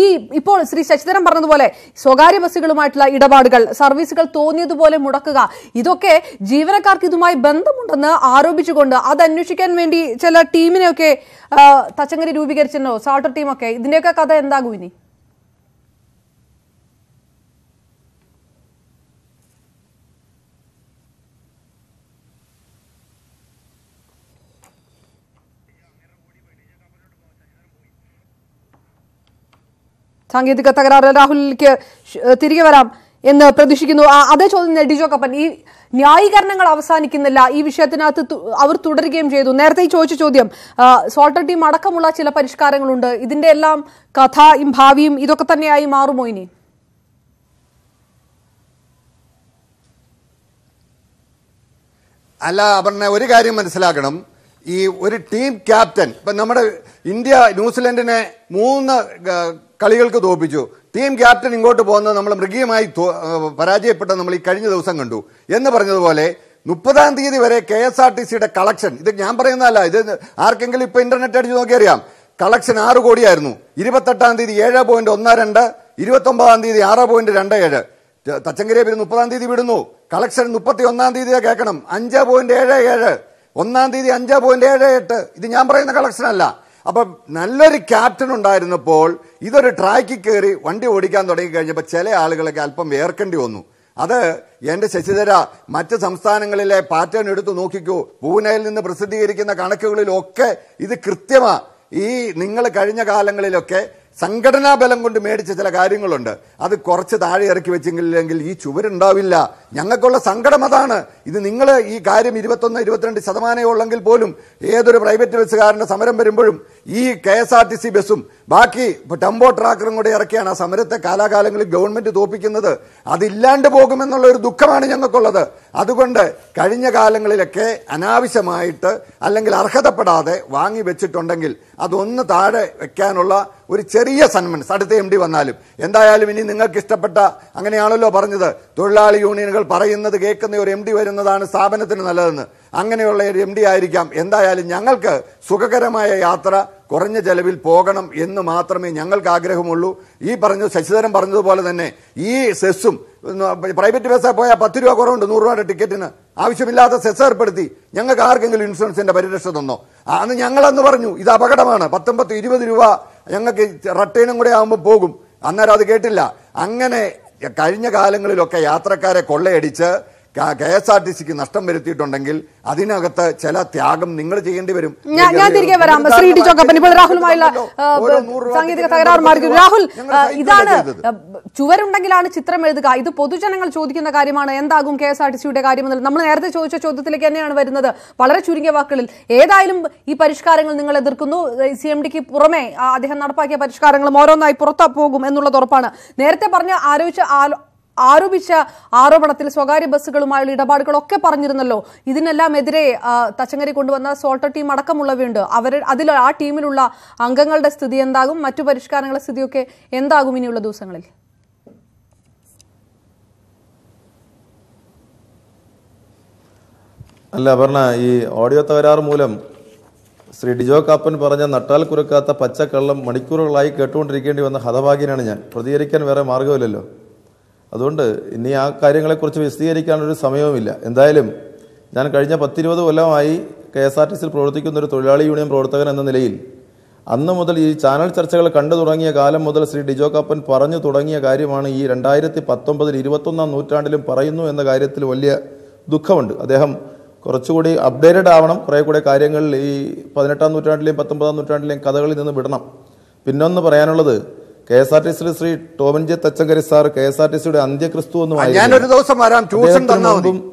ഇപ്പോൾ ശ്രീ ശശിധരൻ പറഞ്ഞതുപോലെ സ്വകാര്യ ബസ്സുകളുമായിട്ടുള്ള ഇടപാടുകൾ, സർവീസുകൾ തോന്നിയതുപോലെ മുടക്കുക, ഇതൊക്കെ ജീവനക്കാർക്ക് ഇതുമായി ബന്ധമുണ്ടെന്ന് ആരോപിച്ചുകൊണ്ട് അത് അന്വേഷിക്കാൻ വേണ്ടി ചില ടീമിനെയൊക്കെ തച്ചങ്കരി രൂപീകരിച്ചല്ലോ, സാൾട്ടർ ടീമൊക്കെ. ഇതിന്റെയൊക്കെ കഥ എന്താകും ഇനി? സാങ്കേതിക തകരാറ്. രാഹുലിലേക്ക് തിരികെ വരാം എന്ന് പ്രതീക്ഷിക്കുന്നു. അതേ ചോദ്യം ഡിജോ കപ്പൻ, ഈ ന്യായീകരണങ്ങൾ അവസാനിക്കുന്നില്ല, ഈ വിഷയത്തിനകത്ത് അവർ തുടരുകയും ചെയ്തു. നേരത്തെ ഈ ചോദിച്ച ചോദ്യം, സോൾട്ടർ ടീം അടക്കമുള്ള ചില പരിഷ്കാരങ്ങളുണ്ട്, ഇതിന്റെ എല്ലാം കഥയും ഭാവിയും ഇതൊക്കെ തന്നെയായി മാറുമോ ഇനി? അല്ല അപർണ, ഒരു കാര്യം മനസ്സിലാക്കണം. ഈ ഒരു ടീം ക്യാപ്റ്റൻ, ഇപ്പം നമ്മുടെ ഇന്ത്യ ന്യൂസിലൻഡിനെ 3 കളികൾക്ക് തോൽപ്പിച്ചു. ടീം ക്യാപ്റ്റൻ ഇങ്ങോട്ട് പോകുന്നത് നമ്മൾ മൃഗീയമായി പരാജയപ്പെട്ട നമ്മൾ ഈ കഴിഞ്ഞ ദിവസം കണ്ടു. എന്ന് പറഞ്ഞതുപോലെ 30-ാം തീയതി വരെ KSRTCയുടെ കളക്ഷൻ, ഇത് ഞാൻ പറയുന്നതല്ല, ഇത് ആർക്കെങ്കിലും ഇപ്പൊ ഇന്റർനെറ്റ് അടിച്ച് നോക്കിയറിയാം. കളക്ഷൻ 6 കോടിയായിരുന്നു. 28-ാം തീയതി 7.12, 29-ാം തീയതി 6.27. തച്ചങ്കരിയെ പിന്നെ 30-ാം തീയതി വിടുന്നു. കളക്ഷൻ 31-ാം തീയതിയെ കേൾക്കണം, 5.77. 1-ാം തീയതി 5.78. ഇത് ഞാൻ പറയുന്ന കളക്ഷൻ അല്ല. അപ്പൊ നല്ലൊരു ക്യാപ്റ്റൻ ഉണ്ടായിരുന്നപ്പോൾ ഇതൊരു ട്രാക്കിൽ കയറി വണ്ടി ഓടിക്കാൻ തുടങ്ങി കഴിഞ്ഞപ്പോൾ ചില ആളുകളൊക്കെ അല്പം വേർക്കേണ്ടി വന്നു. അത് എന്റെ ശശിധര, മറ്റ് സംസ്ഥാനങ്ങളിലെ പാറ്റേൺ എടുത്തു നോക്കിക്കോ. പൂനെയിൽ നിന്ന് പ്രസിദ്ധീകരിക്കുന്ന കണക്കുകളിലൊക്കെ ഇത് കൃത്യമാ. ഈ നിങ്ങൾ കഴിഞ്ഞ കാലങ്ങളിലൊക്കെ സംഘടനാ ബലം കൊണ്ട് മേടിച്ച ചില കാര്യങ്ങളുണ്ട്, അത് കുറച്ച് താഴെ ഇറക്കി വെച്ചെങ്കിലെങ്കിൽ ഈ ചുവരുണ്ടാവില്ല. ഞങ്ങൾക്കുള്ള സങ്കടം അതാണ്. ഇത് നിങ്ങൾ ഈ കാര്യം 21-22% ഉള്ളെങ്കിൽ പോലും ഏതൊരു പ്രൈവറ്റ് ബസ്സുകാരന്റെ സമരം വരുമ്പോഴും ഈ KSRTC ബസ്സും ബാക്കി ടെമ്പോ ട്രാക്കറും കൂടെ ഇറക്കിയാണ് ആ സമരത്തെ കാലാകാലങ്ങളിൽ ഗവൺമെന്റ് തോപ്പിക്കുന്നത്. അതില്ലാണ്ട് പോകുമെന്നുള്ള ഒരു ദുഃഖമാണ് ഞങ്ങൾക്കുള്ളത്. അതുകൊണ്ട് കഴിഞ്ഞ കാലങ്ങളിലൊക്കെ അനാവശ്യമായിട്ട് അല്ലെങ്കിൽ അർഹതപ്പെടാതെ വാങ്ങി വെച്ചിട്ടുണ്ടെങ്കിൽ അതൊന്ന് താഴെ വെക്കാനുള്ള ഒരു ചെറിയ സന്മൻസ് അടുത്ത MD വന്നാലും. എന്തായാലും ഇനി നിങ്ങൾക്ക് ഇഷ്ടപ്പെട്ട, അങ്ങനെയാണല്ലോ പറഞ്ഞത്, തൊഴിലാളി യൂണിയനുകൾ പറയുന്നത് കേൾക്കുന്ന ഒരു MD വരുന്നതാണ് സ്ഥാപനത്തിന് നല്ലതെന്ന്. അങ്ങനെയുള്ള ഒരു MD ആയിരിക്കാം. എന്തായാലും ഞങ്ങൾക്ക് സുഖകരമായ യാത്ര കുറഞ്ഞ ചെലവിൽ പോകണം എന്ന് മാത്രമേ ഞങ്ങൾക്ക് ആഗ്രഹമുള്ളൂ. ഈ ശശിധരൻ പറഞ്ഞതുപോലെ തന്നെ ഈ സെസ്സും പ്രൈവറ്റ് ബസ്സാൽ പോയാൽ 10 രൂപ കുറവുണ്ട് 100 രൂപയുടെ ടിക്കറ്റിന്. ആവശ്യമില്ലാത്ത സെസ് ഏർപ്പെടുത്തി. ഞങ്ങൾക്ക് ആർക്കെങ്കിലും ഇൻഷുറൻസിന്റെ പരിരക്ഷ തന്നോ? അന്ന് ഞങ്ങളന്ന് പറഞ്ഞു ഇത് അപകടമാണ്, 19-20 രൂപ ഞങ്ങൾക്ക് റിട്ടേണും കൂടെ ആകുമ്പോൾ പോകും. അന്നേരം അത് കേട്ടില്ല. അങ്ങനെ കഴിഞ്ഞ കാലങ്ങളിലൊക്കെ യാത്രക്കാരെ കൊള്ളയടിച്ച് KSRTCക്ക് നഷ്ടം വരുത്തിയിട്ടുണ്ടെങ്കിൽ അതിനകത്ത് ചില ത്യാഗം നിങ്ങൾ ചെയ്യേണ്ടി വരും. ഞാൻ തിരികെ വരാം. ശ്രീ ഡിജോ കപ്പൻ, ഇപ്പോൾ രാഹുലുമായുള്ള സാങ്കേതിക തകരാർ മാറി. രാഹുൽ, ഇതാണ് ചുവരുണ്ടെങ്കിലാണ് ചിത്രം എഴുതുക. ഇത് പൊതുജനങ്ങൾ ചോദിക്കുന്ന കാര്യമാണ്. എന്താകും KSRTCയുടെ കാര്യമെന്നുള്ളത് നമ്മൾ നേരത്തെ ചോദിച്ച ചോദ്യത്തിലേക്ക് തന്നെയാണ് വരുന്നത്. വളരെ ചുരുങ്ങിയ വാക്കുകളിൽ ആയതായാലും ഈ പരിഷ്കാരങ്ങൾ നിങ്ങൾ എതിർക്കുന്നു. CMDക്ക് പുറമെ അദ്ദേഹം നടപ്പാക്കിയ പരിഷ്കാരങ്ങളും ഓരോന്നായി പുറത്തു പോകും എന്നുള്ളത് ഉറപ്പാണ്. നേരത്തെ ആരോപിച്ച ആരോപണത്തിൽ സ്വകാര്യ ബസ്സുകളുമായുള്ള ഇടപാടുകളൊക്കെ പറഞ്ഞിരുന്നല്ലോ. ഇതിനെല്ലാം എതിരെ തച്ചങ്കരി കൊണ്ടുവന്ന സോൾട്ടർ ടീം അടക്കമുള്ളവയുണ്ട്. അതിൽ ആ ടീമിലുള്ള അംഗങ്ങളുടെ സ്ഥിതി എന്താകും, മറ്റു പരിഷ്കാരങ്ങളുടെ സ്ഥിതിയൊക്കെ എന്താകും ഇനിയുള്ള ദിവസങ്ങളിൽ? അല്ല അപർണ, ഈ ഓഡിയോ തകരാറ് മൂലം ശ്രീ ഡിജോ കാപ്പൻ പറഞ്ഞ നട്ടാൽ കുരക്കാത്ത പച്ചക്കള്ളം മണിക്കൂറുകളായി കേട്ടുകൊണ്ടിരിക്കേണ്ടി വന്ന ഹതഭാഗ്യനാണ് ഞാൻ. പ്രതികരിക്കാൻ വേറെ മാർഗമില്ലല്ലോ. അതുകൊണ്ട് ഇനി ആ കാര്യങ്ങളെക്കുറിച്ച് വിശദീകരിക്കാനൊരു സമയവുമില്ല. എന്തായാലും ഞാൻ കഴിഞ്ഞ 10-20 കൊല്ലമായി KSRTCയിൽ പ്രവർത്തിക്കുന്ന ഒരു തൊഴിലാളി യൂണിയൻ പ്രവർത്തകൻ എന്ന നിലയിൽ അന്ന് മുതൽ ഈ ചാനൽ ചർച്ചകൾ കണ്ടു തുടങ്ങിയ കാലം മുതൽ ശ്രീ ഡിജോ കാപ്പൻ പറഞ്ഞു തുടങ്ങിയ കാര്യമാണ് ഈ 2019 21-ാം നൂറ്റാണ്ടിലും പറയുന്നു എന്ന കാര്യത്തിൽ വലിയ ദുഃഖമുണ്ട്. അദ്ദേഹം കുറച്ചുകൂടി അപ്ഡേറ്റഡ് ആവണം. കുറേ കൂടെ കാര്യങ്ങൾ ഈ 18-ാം നൂറ്റാണ്ടിലെയും 19-ാം നൂറ്റാണ്ടിലെയും കഥകളിൽ നിന്ന് വിടണം. പിന്നൊന്ന് പറയാനുള്ളത്, KSRTCയിൽ ശ്രീ ടോമിൻ ജെ തച്ചങ്കരി സാർ KSRTCയുടെ അന്ത്യക്രിസ്തു എന്നും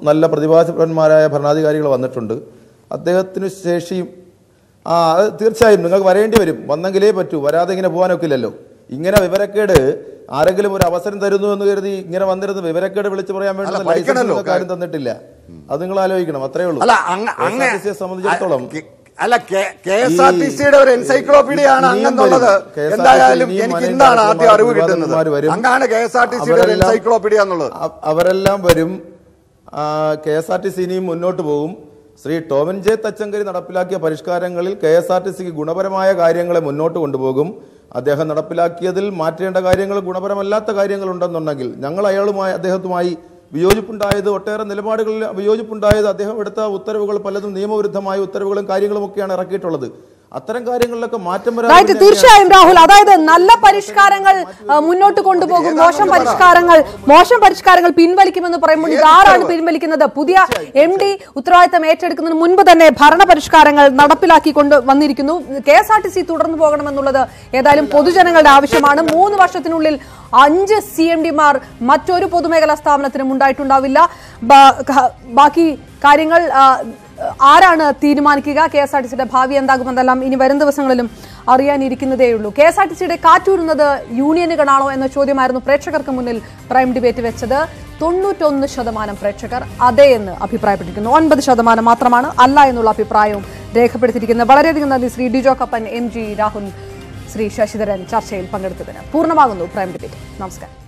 നല്ല പ്രതിഭാസന്മാരായ ഭരണാധികാരികൾ വന്നിട്ടുണ്ട്. അദ്ദേഹത്തിന് ശേഷിയും തീർച്ചയായും നിങ്ങൾക്ക് വരേണ്ടി വരും. വന്നെങ്കിലേ പറ്റൂ, വരാതെ ഇങ്ങനെ പോകാനൊക്കില്ലല്ലോ. ഇങ്ങനെ വിവരക്കേട് ആരെങ്കിലും ഒരു അവസരം തരുന്നു എന്ന് കരുതി ഇങ്ങനെ വന്നിരുന്ന് വിവരക്കേട് വിളിച്ചു പറയാൻ വേണ്ടി ലൈസൻസ് കാര്യം തന്നിട്ടില്ല. അത് നിങ്ങൾ ആലോചിക്കണം. അത്രേ ഉള്ളൂ. KSRTCയെ സംബന്ധിച്ചിടത്തോളം KSRTCയുടെ ഒരു എൻസൈക്ലോപീഡിയ ആണ് അങ്ങെന്നുള്ളത്. എന്തായാലും എനിക്ക് ഇന്നാണ് ആദ്യം അറിവ് കിട്ടുന്നത്. അങ്ങാണ് KSRTCയുടെ ഒരു എൻസൈക്ലോപീഡിയ എന്നുള്ളത്. അവരെല്ലാം വരും. KSRTC ഇനിയും മുന്നോട്ട് പോകും. ശ്രീ ടോമിൻ ജെ തച്ചങ്കരി നടപ്പിലാക്കിയ പരിഷ്കാരങ്ങളിൽ KSRTCക്ക് ഗുണപരമായ കാര്യങ്ങളെ മുന്നോട്ട് കൊണ്ടുപോകും. അദ്ദേഹം നടപ്പിലാക്കിയതിൽ മാറ്റേണ്ട കാര്യങ്ങൾ, ഗുണപരമല്ലാത്ത കാര്യങ്ങളുണ്ടെന്നുണ്ടെങ്കിൽ ഞങ്ങൾ അദ്ദേഹത്തുമായി വിയോജിപ്പുണ്ടായത്, ഒട്ടേറെ നിലപാടുകളിൽ വിയോജിപ്പുണ്ടായത്, അദ്ദേഹം എടുത്ത ഉത്തരവുകൾ പലതും നിയമവിരുദ്ധമായ ഉത്തരവുകളും കാര്യങ്ങളുമൊക്കെയാണ് ഇറക്കിയിട്ടുള്ളത്. അത്തരം കാര്യങ്ങളിലൊക്കെ മാറ്റം തീർച്ചയായും രാഹുൽ, അതായത് നല്ല പരിഷ്കാരങ്ങൾ മുന്നോട്ട് കൊണ്ടുപോകും, മോശം പരിഷ്കാരങ്ങൾ പിൻവലിക്കുമെന്ന് പറയുമ്പോൾ ഇതാരാണ് പിൻവലിക്കുന്നത്? പുതിയ MD ഉത്തരവാദിത്തം ഏറ്റെടുക്കുന്നതിന് മുൻപ് തന്നെ ഭരണ പരിഷ്കാരങ്ങൾ നടപ്പിലാക്കിക്കൊണ്ട് വന്നിരിക്കുന്നു. KSRTC തുടർന്നു പോകണമെന്നുള്ളത് ഏതായാലും പൊതുജനങ്ങളുടെ ആവശ്യമാണ്. 3 വർഷത്തിനുള്ളിൽ 5 CMDമാർ മറ്റൊരു പൊതുമേഖലാ സ്ഥാപനത്തിനും ഉണ്ടായിട്ടുണ്ടാവില്ല. ബാക്കി കാര്യങ്ങൾ ആരാണ് തീരുമാനിക്കുക? KSRTCയുടെ ഭാവി എന്താകുമെന്നെല്ലാം ഇനി വരും ദിവസങ്ങളിലും അറിയാനിരിക്കുന്നതേയുള്ളൂ. KSRTCയുടെ കാറ്റൂരുന്നത് യൂണിയനുകളാണോ എന്ന ചോദ്യമായിരുന്നു പ്രേക്ഷകർക്ക് മുന്നിൽ പ്രൈം ഡിബേറ്റ് വെച്ചത്. 91% പ്രേക്ഷകർ അതെ എന്ന് അഭിപ്രായപ്പെട്ടിരിക്കുന്നു. 9% മാത്രമാണ് അല്ല എന്നുള്ള അഭിപ്രായവും രേഖപ്പെടുത്തിയിരിക്കുന്നത്. വളരെയധികം നന്ദി ശ്രീ ഡിജോ കപ്പൻ, MG രാഹുൽ, ശ്രീ ശശിധരൻ ചർച്ചയിൽ പങ്കെടുത്തതിന്. പൂർണ്ണമാകുന്നു പ്രൈം ഡിബേറ്റ്. നമസ്കാരം.